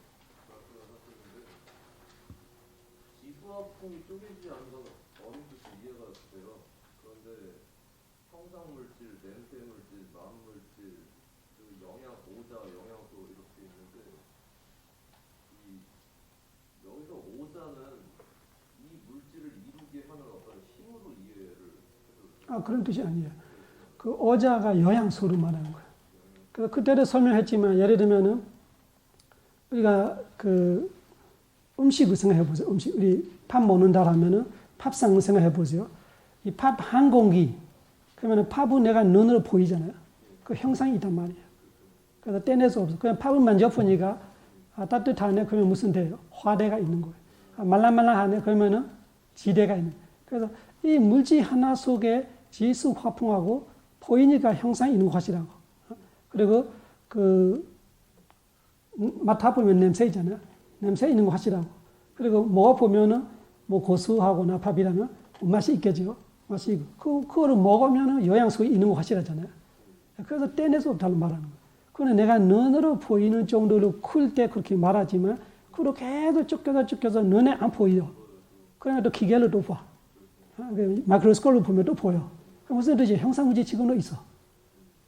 말씀을 하셨는데 지수, 화풍이 쪼개지지 않는 건 어느 뜻이 이해가 돼요. 그런데 성장물질, 냄새물질, 만물질, 그리고 영양, 오자, 영양소 이렇게 있는데 여기서 오자는 이 물질을 이루게 하는 어떤 힘으로 이해를 해도 그런 뜻이 아니에요. 그 오자가 영양소를 말하는 거예요. 그래서 그때도 설명했지만 예를 들면은 우리가 그 음식을 생각해 보세요. 음식 우리 밥 먹는다 하면은 밥상을 생각해 보세요. 이 밥 한 공기 그러면 팝은 내가 눈으로 보이잖아요. 그 형상이 있단 말이에요. 그래서 떼낼 수 없어. 그냥 팝을 만져보니까 따뜻하네. 그러면 무슨 돼요? 화대가 있는 거예요. 말랑말랑하네. 그러면은 지대가 있는 거예요. 그래서 이 물질 하나 속에 지수 화풍하고 보이니까 형상이 있는 것이라고. 그리고 맡아보면 냄새 있잖아요. 냄새 있는 것이라고. 그리고 먹어보면은 뭐 고수하거나 팝이라면 맛이 있겠죠. 맛이 있고. 그거를 먹으면은 영양소가 있는 것이라잖아요. 그래서 떼낼 수 없다고 말하는 거예요. 그런데 내가 눈으로 보이는 정도로 클 때 그렇게 말하지만 그렇게 해도 쫓겨서 눈에 안 보여. 그러나 또 기계로 또 봐. 마이크로스코프로 보면 또 보여. 무슨 뜻이지? 형상물질 지금도 있어.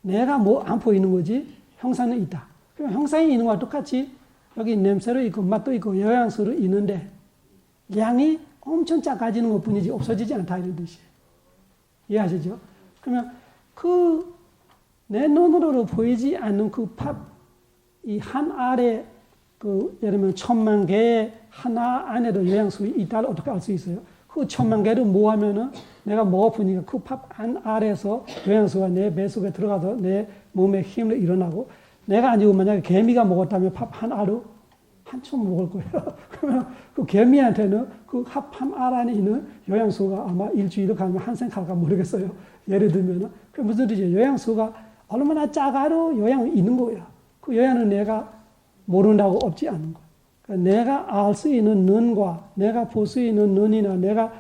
내가 뭐 안 보이는 거지 형상은 있다. 그럼 형상이 있는 거와 똑같이 여기 냄새도 있고 맛도 있고 영양소도 있는데 양이 엄청 작아지는 것 뿐이지 없어지지 않다 이런 뜻이에요. 이해하시죠? 그러면 내 눈으로 보이지 않는 이 한 알에 예를 들면 1000만 개의 하나 안에도 영양소가 있다를 어떻게 알 수 있어요? 그 1000만 개를 모으면은 내가 먹어보니까 그 팝 한 알에서 영양소가 내 배 속에 들어가서 내 몸에 힘을 일어나고 내가 아니고 만약에 개미가 먹었다면 팝 한 알을 한참 먹을 거예요. 그러면 그 개미한테는 그 팝 한 알 안에 있는 영양소가 아마 일주일을 가면 한 생 갈까 모르겠어요. 예를 들면은. 그 무슨 뜻이에요? 영양소가 얼마나 작아도 영양이 있는 거예요. 그 영양은 내가 모른다고 없지 않은 거예요. 그러니까 내가 알 수 있는 눈과 내가 볼 수 있는 눈이나 내가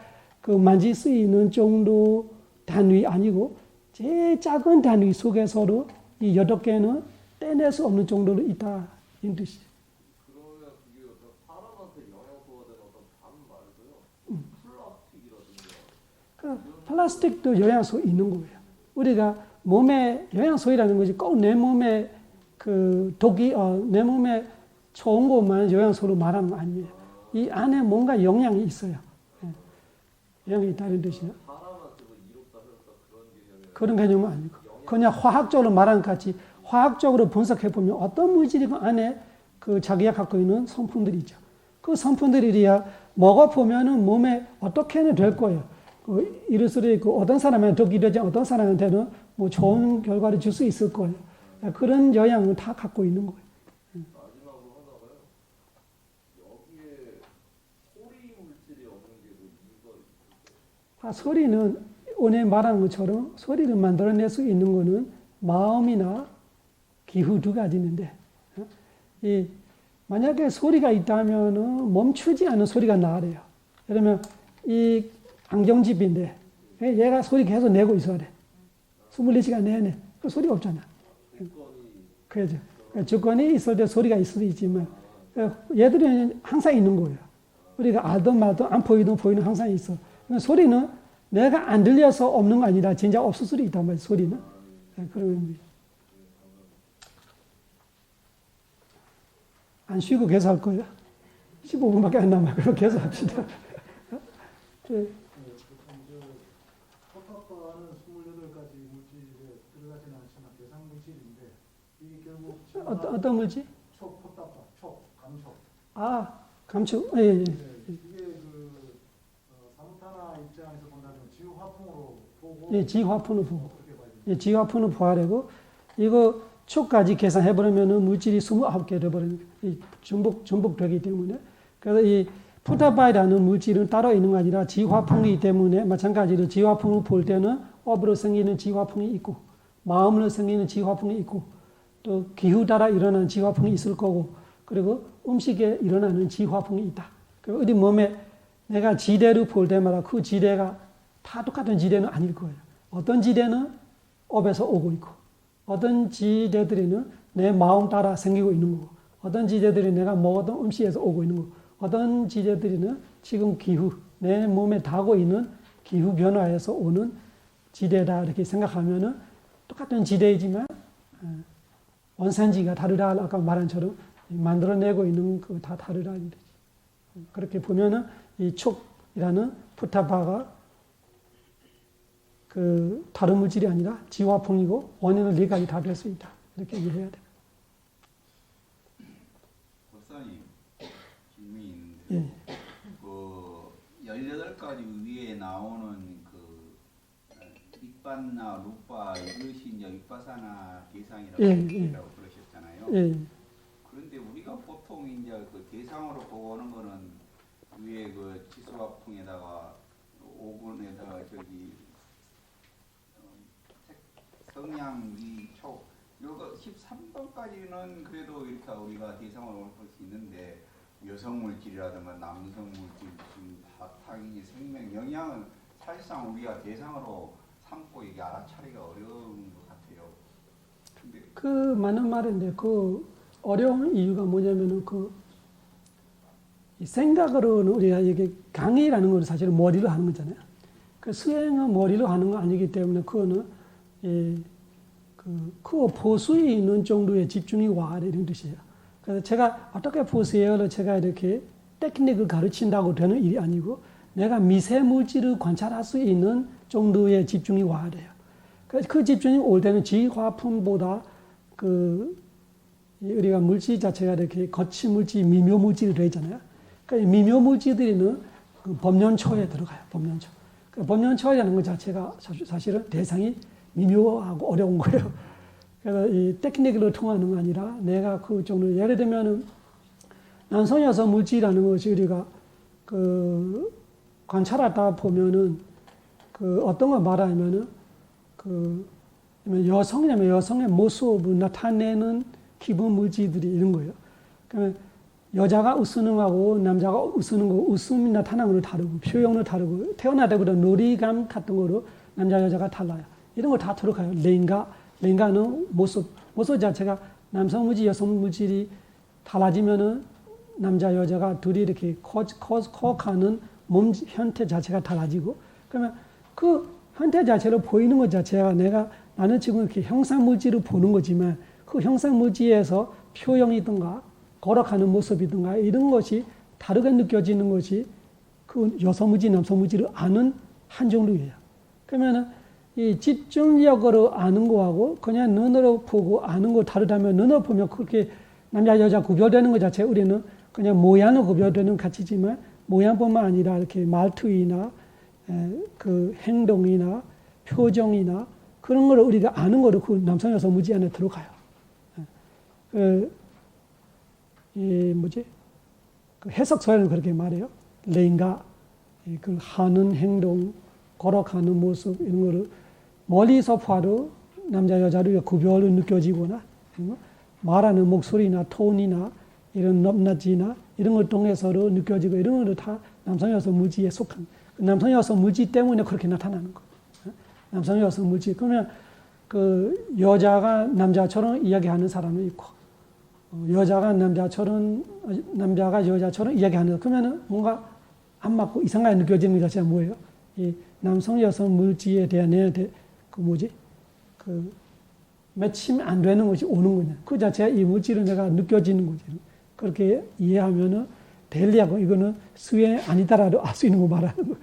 만질 수 있는 정도 단위 아니고 제일 작은 단위 속에서도 이 8개는 떼낼 수 없는 정도로 있다. 이 뜻이에요. 그러면 그게 어떤 사람한테 영양소가 되는 어떤 단 말고요. 플라스틱이라든가. 플라스틱도 영양소 있는 거예요. 우리가 몸에 영양소이라는 것이 꼭 내 몸에 내 몸에 좋은 것만 영양소로 말하는 거 아니에요. 이 안에 뭔가 영양이 있어요. 영양이 있다는 뜻이에요. 사람한테 뭐 이롭다 해롭다 그런 개념은 아니고 그냥 화학적으로 말하는 것 같이 화학적으로 분석해 보면 어떤 물질이 그 안에 자기가 갖고 있는 성분들이 있죠. 그 성분들이야 먹어보면은 몸에 어떻게는 될 거예요. 이럴 수도 있고 어떤 사람한테 독이 되지 어떤 사람한테는 뭐 좋은 결과를 줄 수 있을 거예요. 그런 영향을 다 갖고 있는 거예요. 마지막으로 하나가요. 여기에 소리 물질이 없는 게 뭐 이유가 있을까요? 소리는 오늘 말한 것처럼 소리를 만들어낼 수 있는 거는 마음이나 기후 두 가지 있는데 만약에 소리가 있다면 멈추지 않는 소리가 나래요. 예를 들면 이 안경집인데 얘가 소리 계속 내고 있어야 돼. 24시간 내내. 그 소리가 없잖아. 그렇죠. 주권이 있을 때 소리가 있을 수도 있지만 얘들은 항상 있는 거예요. 우리가 알든 말든 안 보이든 보이는 항상 있어. 소리는 내가 안 들려서 없는 거 아니라 진짜 없을 수도 있단 말이에요. 소리는. 그런 의미예요. 안 쉬고 계속 할 거예요. 15분밖에 안 남아요. 그럼 계속 합시다. 포탑과는 28가지 물질에 들어가지는 않지만 대상 물질인데 이게 결국 어떤 물질? 촉, 포탑과, 촉, 감촉. 감촉. 예. 이게 사무타나 입장에서 본다면 지휘화풍으로 보고 예, 지화풍을 보고. 어떻게 봐야 됩니까? 예, 지화풍을 봐야 되고 이거 촉까지 계산해버리면 물질이 29개 되어버리는 거예요. 중복되기 때문에. 그래서 이 푸타바이라는 물질은 따로 있는 거 아니라 지화풍이기 때문에 마찬가지로 지화풍을 볼 때는 업으로 생기는 지화풍이 있고 마음으로 생기는 지화풍이 있고 또 기후 따라 일어나는 지화풍이 있을 거고 그리고 음식에 일어나는 지화풍이 있다. 그리고 어디 몸에 내가 지대를 볼 때마다 그 지대가 다 똑같은 지대는 아닐 거예요. 어떤 지대는 업에서 오고 있고 어떤 지대들은 내 마음 따라 생기고 있는 거고 어떤 지대들이 내가 먹었던 음식에서 오고 있는 거고 어떤 지대들은 지금 기후, 내 몸에 닿고 있는 기후 변화에서 오는 지대다 이렇게 생각하면은 똑같은 지대이지만 원산지가 다르다 아까 말한 처럼 만들어내고 있는 그 다 다르다 그렇게 보면은 이 촉이라는 푸타바가 다른 물질이 아니라 지화풍이고 원인을 네 가지 다 될 수 있다 이렇게 이해해야 돼요. 박사님 질문이 있는데 18가지 위에 나오는 윗바나 루파 이것이 이제 윗바사나 대상이라고 예, 그러셨잖아요. 예. 그런데 우리가 보통 이제 그 대상으로 보는 거는 위에 그 지수화풍에다가 5번에다가 저기 성향위촉 요거 13번까지는 그래도 이렇게 우리가 대상으로 볼 수 있는데 여성 물질이라든가 남성 물질 무슨 바탕이 생명 영향을 사실상 우리가 대상으로 삼고 이게 알아차리기가 어려운 것 같아요. 근데 그 맞는 말인데 그 어려운 이유가 뭐냐면은 이 생각으로는 우리가 이게 강의라는 건 사실은 머리로 하는 거잖아요. 그 수행은 머리로 하는 거 아니기 때문에 그거는 그 보수에 있는 정도의 집중이 와야 되는 뜻이에요. 그래서 제가 어떻게 보세요를 제가 이렇게 테크닉을 가르친다고 되는 일이 아니고 내가 미세 물질을 관찰할 수 있는 정도의 집중이 와야 돼요. 그 집중이 올 때는 지화품보다 우리가 물질 자체가 이렇게 거친 물질, 미묘 물질이 되어 있잖아요. 그러니까 미묘 물질들은 그 법륜초에 들어가요. 법륜초. 그 법륜초라는 것 자체가 사실은 대상이 미묘하고 어려운 거예요. 그래서 이 테크닉으로 통하는 거 아니라 내가 그 정도 예를 들면은 남성 여성 물질이라는 것이 우리가 그 관찰하다 보면은 그 어떤 걸 말하면은 그 여성이라면 여성의 모습을 나타내는 기본 물질들이 이런 거예요. 그러면 여자가 웃는 거하고 남자가 웃는 거 웃음이 나타나는 거는 다르고 표현도 다르고 태어날 때부터 놀이감 같은 거로 남자 여자가 달라요. 이런 거 다 들어가요. 랭가는 모습 자체가 남성 물질, 여성 물질이 달라지면은 남자 여자가 둘이 이렇게 커가는 몸 형태 자체가 달라지고 그러면 그 형태 자체로 보이는 것 자체가 나는 지금 이렇게 형상 물질을 보는 거지만 그 형상 물질에서 표현이든가 걸어가는 모습이든가 이런 것이 다르게 느껴지는 것이 그 여성 물질, 남성 물질을 아는 한 정도예요. 그러면은 이 집중력으로 아는 거하고 그냥 눈으로 보고 아는 거 다르다면 눈으로 보면 그렇게 남자 여자 구별되는 것 자체 우리는 그냥 모양으로 구별되는 가치지만 모양뿐만 아니라 이렇게 말투이나 그 행동이나 표정이나 그런 거를 우리가 아는 거로 그 남성 여성 물질 안에 들어가요. 그 해석서에는 그렇게 말해요. 랭가 그 하는 행동, 걸어가는 모습 이런 거를 멀리서 봐도 남자 여자를 구별로 느껴지거나 말하는 목소리나 톤이나 이런 높낮이나 이런 걸 통해서도 느껴지고 이런 것도 다 남성 여성 물질에 속한 남성 여성 물질 때문에 그렇게 나타나는 거예요. 남성 여성 물질 그러면 그 여자가 남자처럼 이야기하는 사람이 있고 여자가 남자가 여자처럼 이야기하는 그러면은 뭔가 안 맞고 이상하게 느껴지는 것 자체가 뭐예요? 이 남성 여성 물질에 대한 매칭 안 되는 것이 오는 거냐. 그 자체가 이 물질은 내가 느껴지는 거지. 그렇게 이해하면은 델리하고 이거는 수행 아니다라도 알 수 있는 거 말하는 거예요.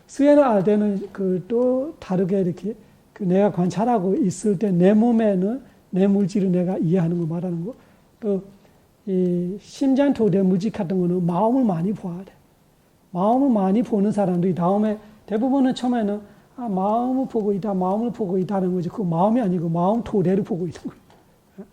수행을 알 때는 또 다르게 이렇게 내가 관찰하고 있을 때 내 몸에는 내 물질을 내가 이해하는 거 말하는 거. 또 이 심장토대 물질 같은 거는 마음을 많이 봐야 돼. 마음을 많이 보는 사람들이 다음에 대부분은 처음에는 마음을 보고 있다는 거지. 그 마음이 아니고 마음 토대를 보고 있는 거예요.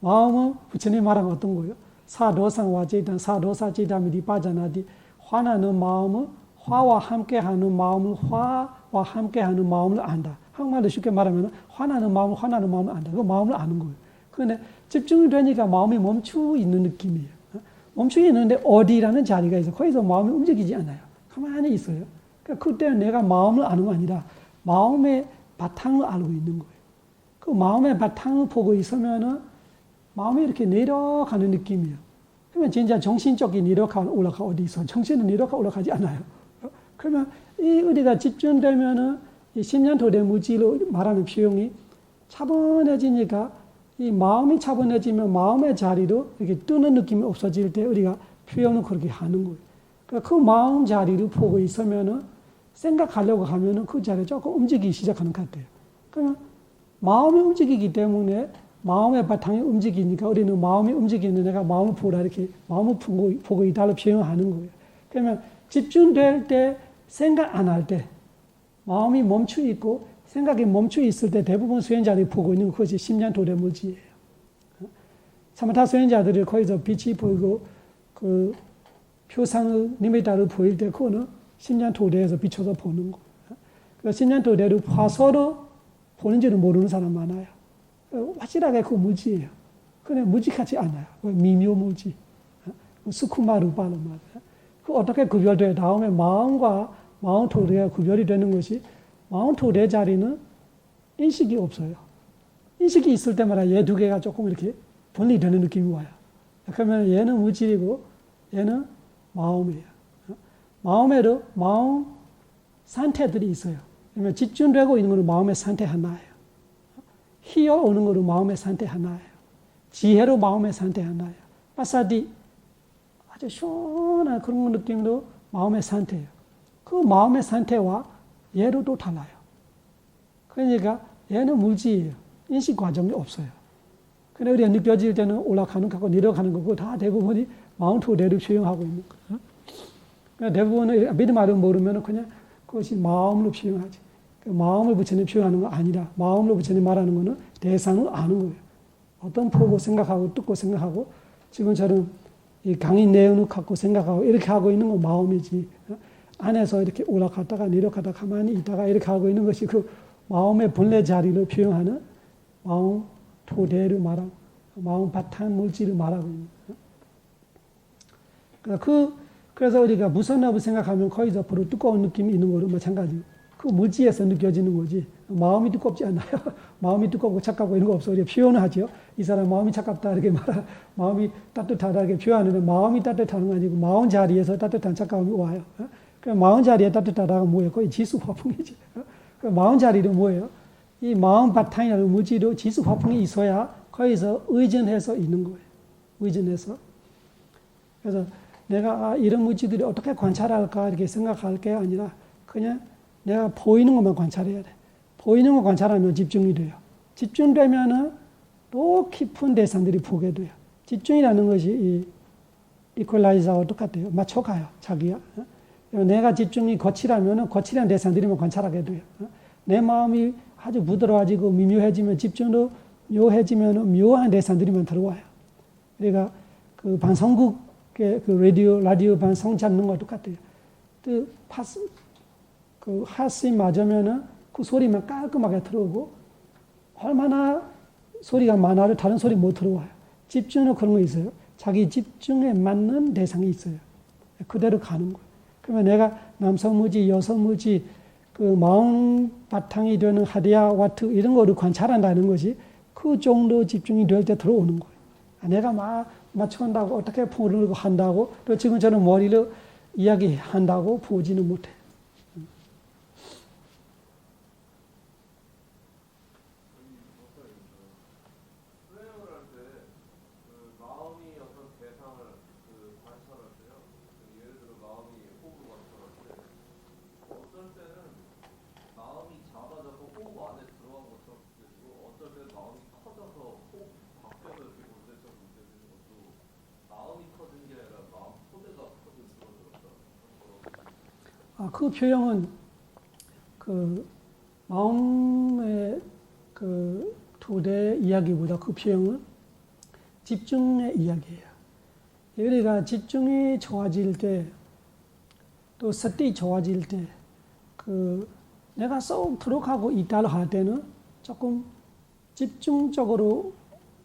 마음은 부처님 말한 어떤 거예요? 사도상와 제단, 사도사제단이 빠져나디 화나는 마음은 화와 함께하는 마음을 화와 함께하는 마음을 안다. 한국말로 쉽게 말하면 화나는 마음을 안다. 그 마음을 아는 거예요. 그런데 집중이 되니까 마음이 멈추어 있는 느낌이에요. 멈추어 있는데 어디라는 자리가 있어. 거기서 마음이 움직이지 않아요. 가만히 있어요. 그러니까 그때 내가 마음을 아는 거 아니라 마음의 바탕을 알고 있는 거예요. 그 마음의 바탕을 보고 있으면은 마음이 이렇게 내려가는 느낌이에요. 그러면 진짜 정신적인 올라가 어디 있어? 정신은 올라가지 않아요. 그러면 이 우리가 집중되면은 이 심장토대 물질로 말하는 표현이 차분해지니까 이 마음이 차분해지면 마음의 자리로 이렇게 뜨는 느낌이 없어질 때 우리가 표현을 그렇게 하는 거예요. 그러니까 그 마음 자리를 보고 있으면은 생각하려고 하면은 그 자리에 조금 움직이기 시작하는 것 같아요. 그러면 마음이 움직이기 때문에 마음의 바탕이 움직이니까 우리는 마음이 움직이는 내가 마음을 보라 이렇게 마음을 보고 있다고 표현하는 거예요. 그러면 집중될 때 생각 안 할 때 마음이 멈추 있고 생각이 멈춰 있을 때 대부분 수행자들이 보고 있는 것이 심장도대 물질이에요. 사마타 수행자들이 거기서 빛이 보이고 그 표상의 니미다를 보일 때 그거는 심장도대에서 비춰서 보는 거. 그 심장도대를 봐서도 보는지는 모르는 사람 많아요. 확실하게 그 물질이에요. 그냥 물질 같지 않아요. 미묘 물질. 스쿠마루바로 말이에요. 그 어떻게 구별돼요? 다음에 마음과 마음토대가 구별이 되는 것이 마음토대 자리는 인식이 없어요. 인식이 있을 때마다 얘 두 개가 조금 이렇게 분리되는 느낌이 와요. 그러면 얘는 물질이고 얘는 마음이에요. 마음에도 마음 상태들이 있어요. 그러면 집중되고 있는 것은 마음의 상태 하나예요. 희어오는 것은 마음의 상태 하나예요. 지혜로 마음의 상태 하나예요. 빠사디 아주 시원한 그런 느낌도 마음의 상태예요. 그 마음의 상태와 얘로 또 달라요. 그러니까 얘는 물질이에요. 인식 과정이 없어요. 근데 우리가 느껴질 때는 올라가는 거고 내려가는 거고 다 대부분이 마음토대로 표현하고 있는 거예요. 그러니까 대부분은 믿음을 모르면 그냥 그것이 마음으로 표현하지. 그 마음을 붙여내 표현하는 거 아니라 마음으로 붙여내 말하는 거는 대상을 아는 거예요. 어떤 보고 생각하고 듣고 생각하고 지금처럼 이 강의 내용을 갖고 생각하고 이렇게 하고 있는 건 마음이지. 안에서 이렇게 올라갔다가 내려갔다가 가만히 있다가 이렇게 하고 있는 것이 그 마음의 본래 자리를 표현하는 마음 토대를 말하고 마음 바탕 물질을 말하고 있는 거예요. 그래서 우리가 무선업을 생각하면 거기서 바로 두꺼운 느낌이 있는 거로 마찬가지예요. 그 물질에서 느껴지는 거지. 마음이 두껍지 않아요. 마음이 두껍고 차갑고 이런 거 없어. 우리가 표현을 하죠. 이 사람 마음이 차갑다 이렇게 마음이 따뜻하다 이렇게 표현하는데 마음이 따뜻한 건 아니고 마음 자리에서 따뜻한 차가움이 와요. 그 마음 자리에 따뜻하다가 뭐예요? 거의 지수 화풍이지. 그 마음 자리는 뭐예요? 이 마음 바탕이라는 물질로 지수 화풍이 있어야 거기서 의존해서 있는 거예요. 의존해서. 그래서 내가 이런 물질들이 어떻게 관찰할까 이렇게 생각할 게 아니라 그냥 내가 보이는 것만 관찰해야 돼. 보이는 것 관찰하면 집중이 돼요. 집중되면은 또 깊은 대상들이 보게 돼요. 집중이라는 것이 이 이퀄라이저와 똑같아요. 맞춰가요, 자기야. 내가 집중이 거칠하면은 거칠한 대상들이만 관찰하게 돼요. 내 마음이 아주 부드러워지고 미묘해지면 집중도 묘해지면 묘한 대상들이만 들어와요. 그러니까 그 방송국의 그 라디오 방송 잡는 거 똑같아요. 그 핫스이 맞으면은 그 소리만 깔끔하게 들어오고 얼마나 소리가 많아도 다른 소리 못 들어와요. 집중은 그런 거 있어요. 자기 집중에 맞는 대상이 있어요. 그대로 가는 거예요. 그러면 내가 남성무지, 여성무지, 그 마음 바탕이 되는 하디야, 와트 이런 거를 관찰한다는 것이 그 정도 집중이 될 때 들어오는 거예요. 내가 막 맞춰간다고 어떻게 포를 한다고 또 지금처럼 머리를 이야기한다고 보지는 못해요. 그 표현은 그 마음의 그 토대 이야기보다 그 표현은 집중의 이야기예요. 우리가 집중이 좋아질 때, 또 서띠 좋아질 때, 그 내가 쏙 들어가고 있다를 할 때는 조금 집중적으로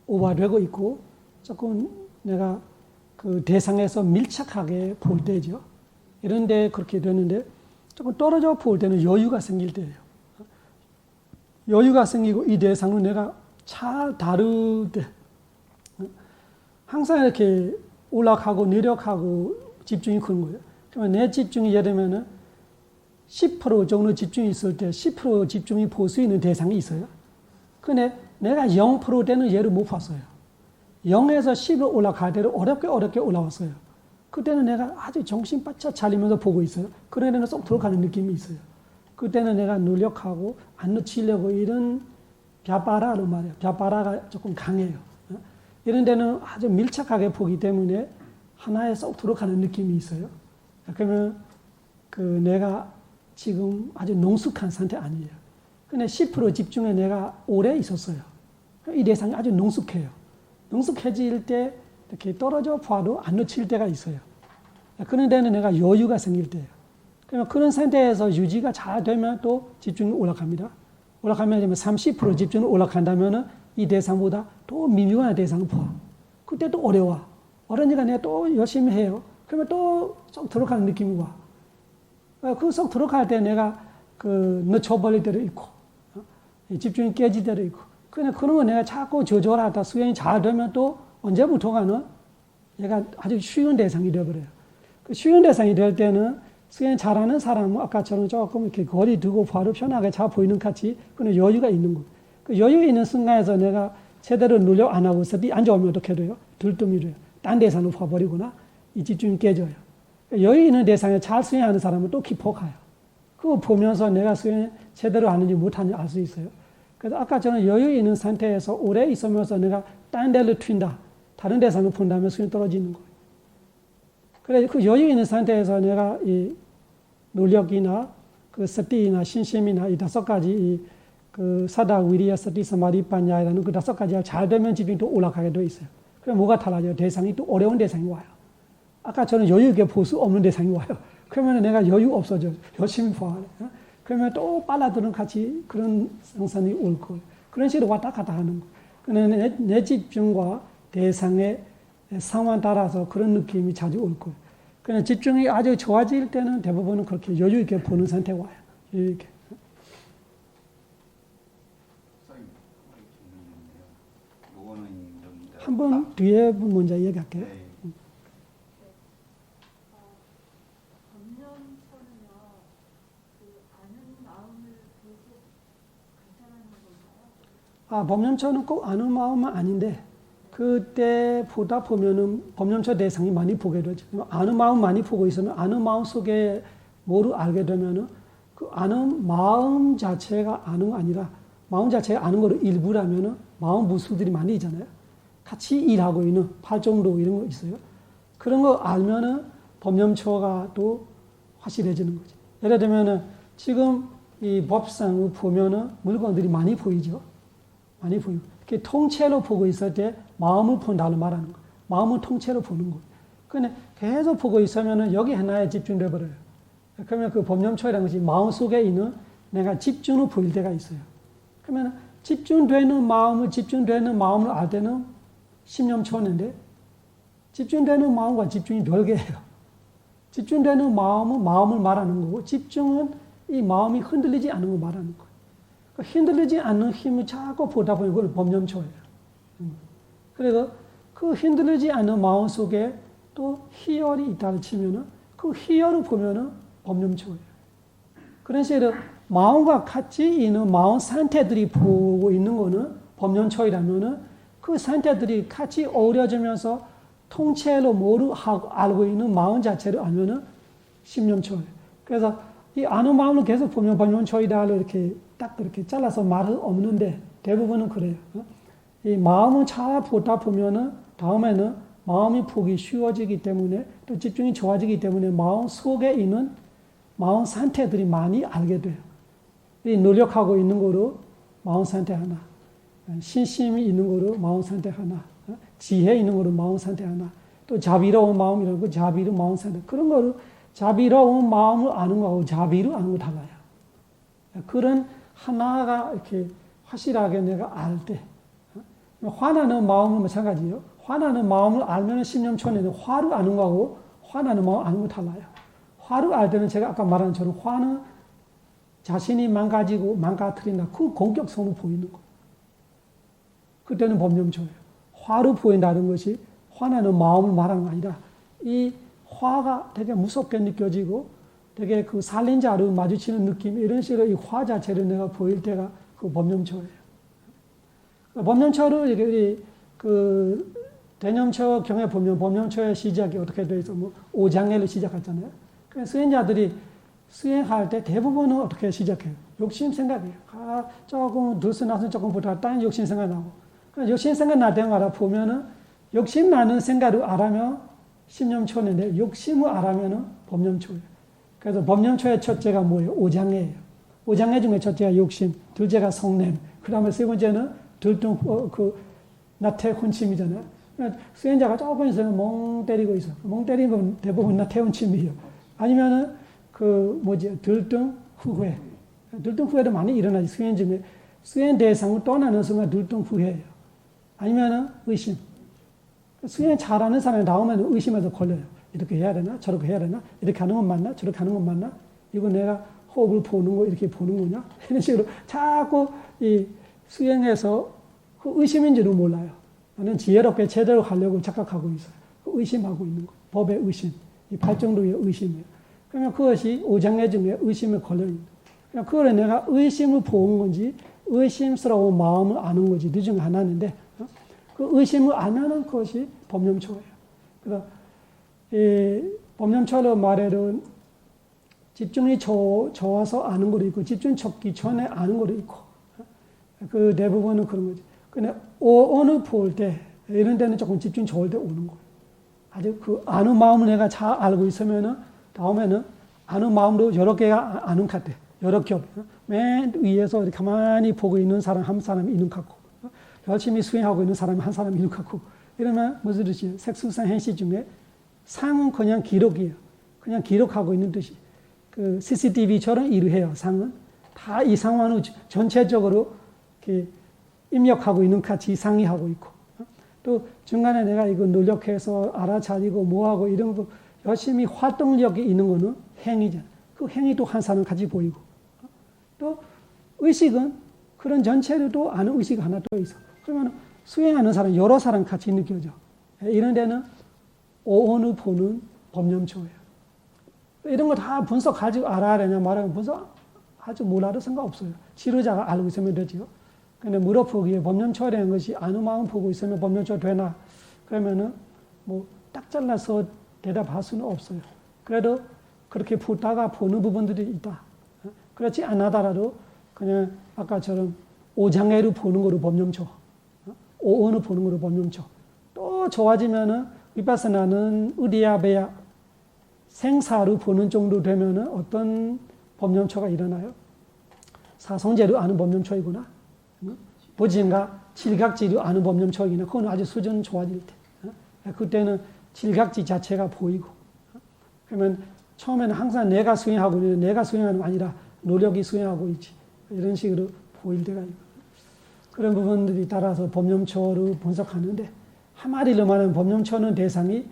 오버되고 있고, 조금 내가 그 대상에서 밀착하게 볼 때죠. 이런데 그렇게 되는데 조금 떨어져 볼 때는 여유가 생길 때예요. 여유가 생기고 이 대상을 내가 잘 다룰 때 항상 이렇게 올라가고 내려가고 집중이 그런 거예요. 그러면 내 집중이 예를 들면 10% 정도 집중이 있을 때 10% 집중이 볼 수 있는 대상이 있어요. 근데 내가 0% 때는 얘를 못 봤어요. 0에서 10으로 올라갈 때는 어렵게 올라왔어요. 그때는 내가 아주 정신 바짝 차리면서 보고 있어요. 그런 데는 쏙 들어가는 느낌이 있어요. 그때는 내가 노력하고 안 놓치려고 이런 벼바라로 말해요. 벼바라가 조금 강해요. 이런 데는 아주 밀착하게 보기 때문에 하나에 쏙 들어가는 느낌이 있어요. 그러면 그 내가 지금 아주 능숙한 상태 아니에요. 근데 10% 집중에 내가 오래 있었어요. 이 대상이 아주 능숙해요. 능숙해질 때 이렇게 떨어져 봐도 안 놓칠 때가 있어요. 그런 데는 내가 여유가 생길 때예요. 그러면 그런 상태에서 유지가 잘 되면 또 집중이 올라갑니다. 올라가면 30% 집중이 올라간다면 이 대상보다 또 미묘한 대상을 봐. 그때 또 어려워. 어려우니까 내가 또 열심히 해요. 그러면 또 쏙 들어가는 느낌이 와. 그 쏙 들어갈 때 내가 늦춰버릴 때도 있고, 집중이 깨질 때도 있고. 그런 거 내가 자꾸 조절하다 수행이 잘 되면 또 언제부터가는 얘가 아주 쉬운 대상이 되어버려요. 그 쉬운 대상이 될 때는 수행 잘하는 사람은 아까처럼 조금 이렇게 거리 두고 바로 편하게 잘 보이는 같이 그런 여유가 있는 거예요. 그 여유 있는 순간에서 내가 제대로 노력 안 하고 서디 안 좋으면 어떻게 돼요? 들뜸이 돼요. 딴 대상으로 봐버리거나 이 집중이 깨져요. 여유 있는 대상에 잘 수행하는 사람은 또 깊어 가요. 그거 보면서 내가 수행 제대로 하는지 못하는지 알 수 있어요. 그래서 아까처럼 여유 있는 상태에서 오래 있으면서 내가 딴 데를 튄다. 다른 대상을 본다면 수행이 떨어지는 거예요. 그래서 그 여유 있는 상태에서 내가 이 노력이나 그 서티나 신심이나 이 5가지 그 사다 위리야 서티 사마디 파냐라는 그 5가지가 잘 되면 집중이 또 올라가게 돼 있어요. 그럼 뭐가 달라져요? 대상이 또 어려운 대상이 와요. 아까 저는 여유 있게 볼 수 없는 대상이 와요. 그러면 내가 여유 없어져. 열심히 봐. 그러면 또 빨라드는 같이 그런 상상이 올 거예요. 그런 식으로 왔다 갔다 하는 거예요. 그러면 내 집중과 대상의 상황 따라서 그런 느낌이 자주 올 거예요. 그냥 집중이 아주 좋아질 때는 대부분은 그렇게 여유 있게 보는 상태가 와요. 여유 있게. 한번 뒤에 먼저 얘기할게요. 네. 법념처럼요, 아는 마음을 계속 관찰하는 건가요? 법념처는 꼭 아는 마음은 아닌데, 그때 보다 보면은 법념처 대상이 많이 보게 되죠. 아는 마음 많이 보고 있으면 아는 마음 속에 뭐를 알게 되면은 그 아는 마음 자체가 아는 거 아니라 마음 자체가 아는 거를 일부라면은 마음 무술들이 많이 있잖아요. 같이 일하고 있는 팔정도 이런 거 있어요. 그런 거 알면은 법념처가 또 확실해지는 거죠. 예를 들면은 지금 이 법상을 보면은 물건들이 많이 보이죠. 많이 보이고. 이렇게 통째로 보고 있을 때 마음을 본다고 말하는 거예요. 마음을 통째로 보는 거예요. 근데 계속 보고 있으면은 여기 하나에 집중돼 버려요. 그러면 그 법념처라는 것이 마음 속에 있는 내가 집중을 보일 때가 있어요. 그러면 집중되는 마음을 알 때는 심념처인데 집중되는 마음과 집중이 별개예요. 집중되는 마음은 마음을 말하는 거고 집중은 이 마음이 흔들리지 않는 걸 말하는 거예요. 흔들리지 않는 힘을 자꾸 보다 보니 그걸 법념처예요. 그래서 그 흔들리지 않는 마음 속에 또 희열이 있다고 치면은 그 희열을 보면은 법념처예요. 그런 식으로 마음과 같이 있는 마음 상태들이 보고 있는 거는 법념처이라면은 그 상태들이 같이 어우러지면서 통째로 뭐를 알고 있는 마음 자체를 알면은 심념처예요. 그래서 이 아는 마음을 계속 보면 법념처이다 이렇게 딱 그렇게 잘라서 말은 없는데 대부분은 그래요. 이 마음을 잘 보다 보면은 다음에는 마음이 보기 쉬워지기 때문에 또 집중이 좋아지기 때문에 마음 속에 있는 마음 상태들이 많이 알게 돼요. 이 노력하고 있는 거로 마음 상태 하나, 신심이 있는 거로 마음 상태 하나, 지혜 있는 거로 마음 상태 하나, 또 자비로운 마음이라는 거 자비로운 마음 상태 그런 거로 자비로운 마음을 아는 거하고 자비를 아는 거 달라요. 그런 하나가 이렇게 확실하게 내가 알 때, 화나는 마음은 마찬가지예요. 화나는 마음을 알면 심념처는 화를 아는 거하고 화나는 마음 아는 거 달라요. 화를 알 때는 제가 아까 말한 처럼 화는 자신이 망가뜨린다. 그 공격성을 보이는 거예요. 그때는 법념처예요. 화를 보인다는 것이 화나는 마음을 말하는 거 아니라 이 화가 되게 무섭게 느껴지고 되게 그 살인자를 마주치는 느낌 이런 식으로 이 화 자체를 내가 보일 때가 그 법념처예요. 법념처를 우리 그 대념처 경에 보면 법념처의 시작이 어떻게 되어 있어? 뭐 5장애를 시작했잖아요. 그래서 수행자들이 수행할 때 대부분은 어떻게 시작해요? 욕심 생각이에요. 조금 들쑥날쑥 조금 보다가 딴 욕심 생각 나고. 욕심 생각 날 때마다 보면은 욕심 나는 생각을 알아면 심념초인데 욕심을 알아면은 법념초예요. 그래서 법념초의 첫째가 뭐예요? 5장애예요. 오장애 중에 첫째가 욕심, 둘째가 성냄, 그 다음에 세 번째는 나태 혼침이잖아요. 수행자가 조금 있으면 멍 때리고 있어. 멍 때리는 건 대부분 나태 혼침이에요. 아니면은 들등 후회. 들등 후회도 많이 일어나지, 수행 중에. 수행 대상을 떠나는 순간 들등 후회예요. 아니면은 의심. 수행 잘하는 사람이 나오면 의심에서 걸려요. 이렇게 해야 되나? 저렇게 해야 되나? 이렇게 하는 건 맞나? 저렇게 하는 건 맞나? 이거 내가 호흡을 보는 거 이렇게 보는 거냐? 이런 식으로 자꾸 이 수행해서 그 의심인지도 몰라요. 나는 지혜롭게 제대로 하려고 착각하고 있어요. 그 의심하고 있는 거. 법의 의심. 이 8정도의 의심이에요. 그러면 그것이 오장애 중에 의심에 걸려있는 거예요. 그걸 내가 의심을 보는 건지 의심스러운 마음을 아는 건지 그 중에 하나인데 그 의심을 안 하는 것이 법념초예요. 그래서 이 법념초로 말해는 집중이 좋아서 아는 것도 있고 집중 척기 전에 아는 것도 있고 그 대부분은 그런 거지. 근데 어느 볼 때 이런 데는 조금 집중 좋을 때 오는 거예요. 아주 그 아는 마음을 내가 잘 알고 있으면은 다음에는 아는 마음도 여러 개가 아는 것 같아. 여러 겹. 맨 위에서 이렇게 가만히 보고 있는 사람 한 사람이 있는 것 같고 열심히 수행하고 있는 사람이 한 사람이 있는 것 같고 이러면 무슨 뜻이에요? 색수상 행시 중에 상은 그냥 기록이에요. 그냥 기록하고 있는 뜻이. 그 CCTV처럼 일을 해요. 상은 다 이 상황을 전체적으로 이렇게 입력하고 있는 같이 상의하고 있고 또 중간에 내가 이거 노력해서 알아차리고 뭐하고 이런 거 열심히 활동력이 있는 거는 행위잖아. 그 행위도 한 사람 같이 보이고 또 의식은 그런 전체를 또 아는 의식 하나 또 있어. 그러면 수행하는 사람 여러 사람 같이 느껴져. 이런 데는 오온을 보는 법념초예요. 이런 거 다 분석하지 알아야 되냐 말하면 분석 아주 몰라도 상관없어요. 지도자가 알고 있으면 되죠. 근데 물어보기에 법념초라는 것이 아는 마음 보고 있으면 법념초 되나? 그러면은 뭐 딱 잘라서 대답할 수는 없어요. 그래도 그렇게 보다가 보는 부분들이 있다. 그렇지 않아더라도 그냥 아까처럼 오장애를 보는 거로 법념초, 오온을 보는 거로 법념초. 또 좋아지면은 위파스나는 의리야배야 생사를 보는 정도 되면은 어떤 법념초가 일어나요? 사성제를 아는 법념초이구나. 보진과 칠각지를 아는 법념초이구나. 그건 아주 수준 좋아질 때. 그때는 칠각지 자체가 보이고. 그러면 처음에는 항상 내가 수행하고 있는데 내가 수행하는 게 아니라 노력이 수행하고 있지. 이런 식으로 보일 때가 있고. 그런 부분들이 따라서 법념초를 분석하는데 한마디로 말하면 법념초는 대상이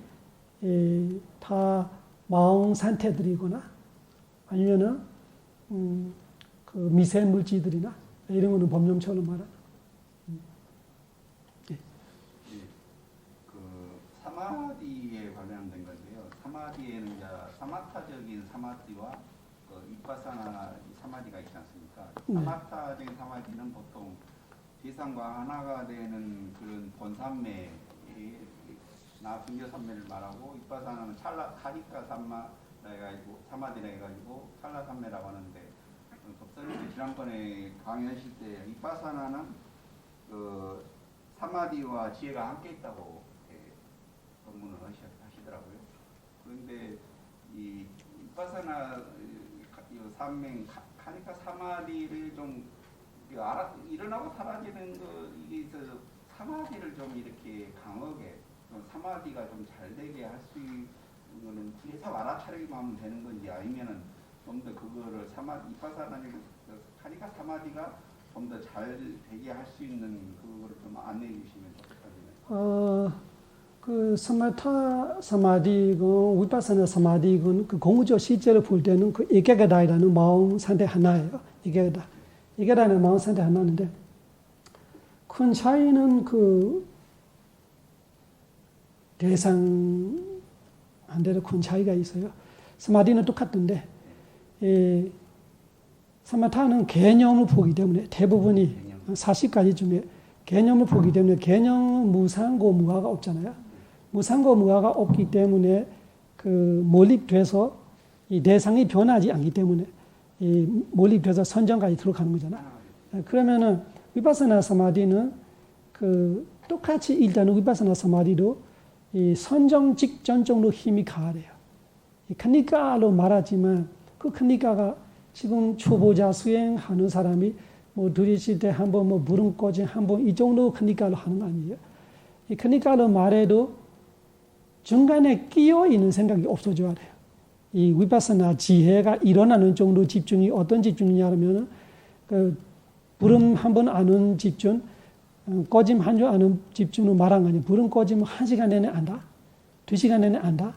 다 마음 상태들이거나 아니면은 그 미세 물질들이나 이런 거는 법념초로 말하는. 그 사마디에 관련된 건데요. 사마디에는 이제 사마타적인 사마디와 그 이파사나 사마디가 있지 않습니까? 사마타적인 사마디는 보통 대상과 하나가 되는 그런 본산매 나 분별산매를 말하고 이파사나는 카리카 산마라 해가지고 사마디라 해가지고 찰라산매라고 하는데 법사님이 지난번에 강의하실 때 이파사나는 그 사마디와 지혜가 함께 있다고 법문을 하시더라고요. 그런데 이 이파사나 산맹 카니까 사마디를 좀 일어나고 사라지는 거 이게 있어서 사마디를 좀 이렇게 강하게 좀 사마디가 좀 잘 되게 할 수 있는 거는 계속 알아차리기만 하면 되는 건지 아니면은 좀 더 그거를 이파사나니 카니까 사마디가 좀 더 잘 되게 할 수 있는 그거를 좀 안내해 주시면 좋겠습니다. 그 사마타 사마디건 위파사나 사마디건 그 공부적 실제로 볼 때는 그 이게가다이라는 마음 상태 하나예요. 이게다는 마음 상태 하나인데 큰 차이는 그 대상한데도 큰 차이가 있어요. 사마디는 똑같은데 사마타는 개념을 보기 때문에 대부분이 40가지 중에 개념을 보기 때문에 개념은 무상고 무가가 없잖아요. 무상고 무가가 없기 때문에 그 몰입돼서 이 대상이 변하지 않기 때문에 이 몰입돼서 선정까지 들어가는 거잖아. 그러면은 위파사나 사마디는 그 똑같이 일단은 위파사나 사마디도 이 선정 직전 정도 힘이 가해요. 이 카니까로 말하지만 그 카니까가 지금 초보자 수행하는 사람이 뭐 들이실 때 한번 뭐 무릎 꽂은 한번 이 정도 크니까로 하는 거 아니에요. 이 크니까로 말해도 중간에 끼어 있는 생각이 없어져야 돼요. 이 위파사나 지혜가 일어나는 정도 집중이 어떤 집중이냐면 그 부름 한번 아는 집중, 꺼짐 한 줄 아는 집중으로 말한 거 아니에요. 부름 꺼짐 1시간 내내 안다, 2시간 내내 안다.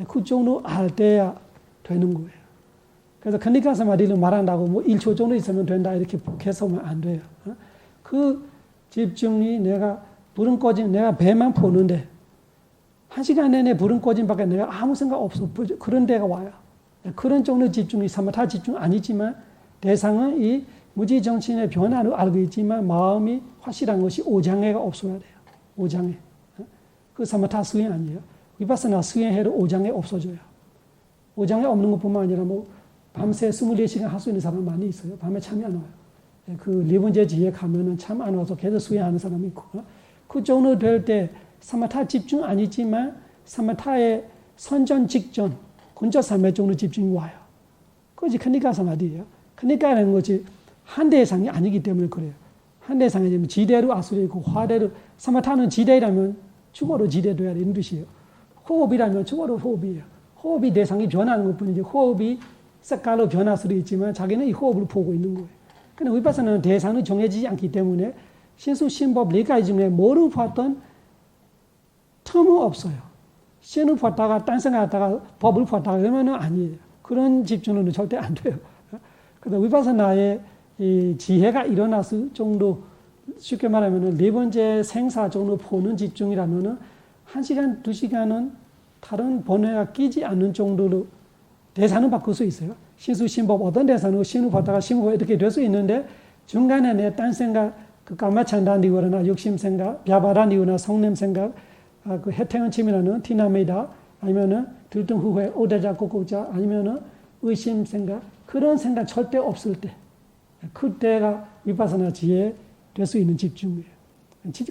그 정도 알 때야 되는 거예요. 그래서 크니까 사마디를 말한다고 뭐 1초 정도 있으면 된다 이렇게 해서면 안 돼요. 그 집중이 내가 불은 꺼진 내가 배만 보는데 1시간 내내 불은 꺼진밖에 내가 아무 생각 없어. 그런 데가 와요. 그런 정도 집중이 사마타 집중 아니지만 대상은 이 무지정신의 변화를 알고 있지만 마음이 확실한 것이 오장애가 없어야 돼요. 오장애. 그 사마타 수행 아니에요. 위파사나 수행해도 오장애 없어져요. 오장애 없는 것뿐만 아니라 뭐 밤새 24시간 할 수 있는 사람 많이 있어요. 밤에 잠이 안 와요. 그 네 번째 지에 가면은 잠 안 와서 계속 수행하는 사람이 있고, 그 정도 될 때 사마타 집중 아니지만 사마타의 선전 직전, 군자 삼매 정도 집중이 와요. 그것이 크니까 사마디예요. 크니까라는 것이 한 대상이 아니기 때문에 그래요. 한 대상이 지대로 아수리 있고 화대로 사마타는 지대라면 죽어도 지대돼야 되는 뜻이에요. 호흡이라면 죽어도 호흡이에요. 호흡이 대상이 변하는 것뿐이지 호흡이 색깔로 변할 수도 있지만 자기는 이 호흡을 보고 있는 거예요. 근데 위파사나는 대상이 정해지지 않기 때문에 신수, 신법, 네 가지 중에 뭐를 봤던 틈은 없어요. 신을 봤다가 딴 생각하다가 법을 봤다가 그러면은 아니에요. 그런 집중은 절대 안 돼요. 그래서 위파사나의 이 지혜가 일어났을 정도, 쉽게 말하면은 네 번째 생사 정도 보는 집중이라면은 1시간, 2시간은 다른 번뇌가 끼지 않는 정도로 대사는 바꿀 수 있어요. 신수, 신법, 어떤 대사는 신을 봤다가 신을 이렇게 될 수 있는데 중간에 내 딴 생각, 그 까마찬다 니워나 욕심 생각, 벼바라 니워나 성냄 생각, 그 해태원 침이라는 티나메이다, 아니면은 들뜬 후회, 오대자 꼬꼬자, 아니면은 의심 생각, 그런 생각 절대 없을 때, 그때가 위파사나 지혜 될 수 있는 집중이에요.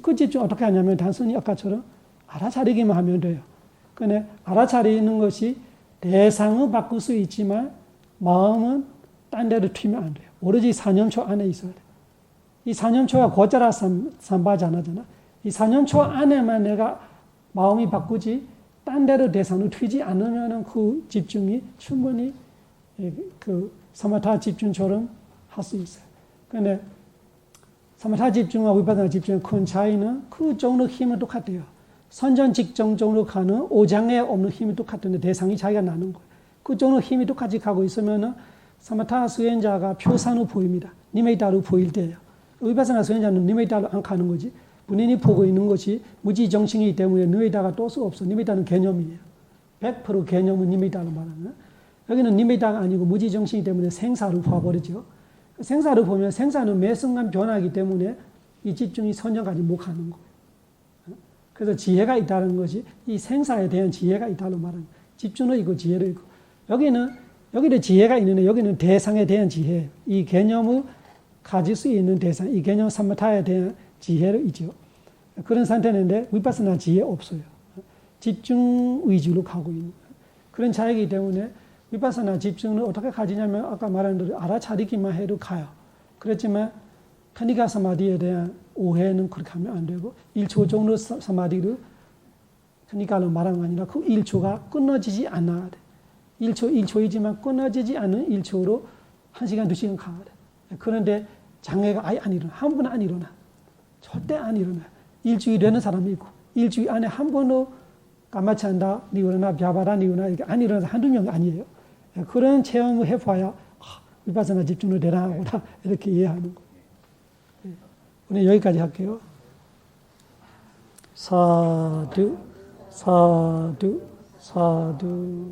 그 집중 어떻게 하냐면 단순히 아까처럼 알아차리기만 하면 돼요. 근데 알아차리는 것이 대상은 바꿀 수 있지만 마음은 딴 데로 튀면 안 돼요. 오로지 4년초 안에 있어야 돼요. 이 4년초가 고자라 삼바지 안 하잖아. 이 4년초 안에만 내가 마음이 바꾸지 딴 데로 대상을 튀지 않으면 그 집중이 충분히 그 사마타 집중처럼 할 수 있어요. 그런데 사마타 집중과 위파사나 집중의 큰 차이는 그 정도 힘은 똑같아요. 선전 직전 정도 가는 오장에 없는 힘이 똑같은데 대상이 차이가 나는 거예요. 그 정도 힘이 똑같이 가고 있으면 사마타 수행자가 표산으로 보입니다. 니메이타로 보일 때예요. 위파사나 수행자는 니메이타로 안 가는 거지. 본인이 보고 있는 것이 무지정신이기 때문에 니메이타가 또 수 없어. 니메이타는 개념이에요. 100% 개념은 니메이타로 말하는. 여기는 니메이타가 아니고 무지정신이기 때문에 생사로 봐버리죠. 생사를 보면 생사는 매 순간 변하기 때문에 이 집중이 선정까지 못 가는 거예요. 그래서 지혜가 있다는 것이 이 생사에 대한 지혜가 있다는 말은 집중도 있고 지혜도 있고 여기는 지혜가 있는데 여기는 대상에 대한 지혜, 이 개념을 가질 수 있는 대상, 이 개념 사마타에 대한 지혜를 있죠. 그런 상태인데 위파사나 지혜 없어요. 집중 위주로 가고 있는 그런 차이이기 때문에 위파사나 집중을 어떻게 가지냐면 아까 말한 대로 알아차리기만 해도 가요. 그렇지만 카니가 사마디에 대한 오해는 그렇게 하면 안 되고 1초 정도 사마디를 카니가로 말한 거 아니라 그 1초가 끊어지지 않아야 돼. 1초이지만 끊어지지 않은 1초로 1시간, 2시간 가야 돼. 그런데 장애가 아예 안 일어나. 한 번 안 일어나. 절대 안 일어나. 일주일 되는 사람이 있고 일주일 안에 한 번도 까마찬다 니우나 벼바라 니우나 이렇게 안 일어나서 한두 명 아니에요. 그런 체험을 해봐야 위파사나 집중을 대단하구나 이렇게 이해하는 거예요. 오늘 여기까지 할게요. 사두 사두 사두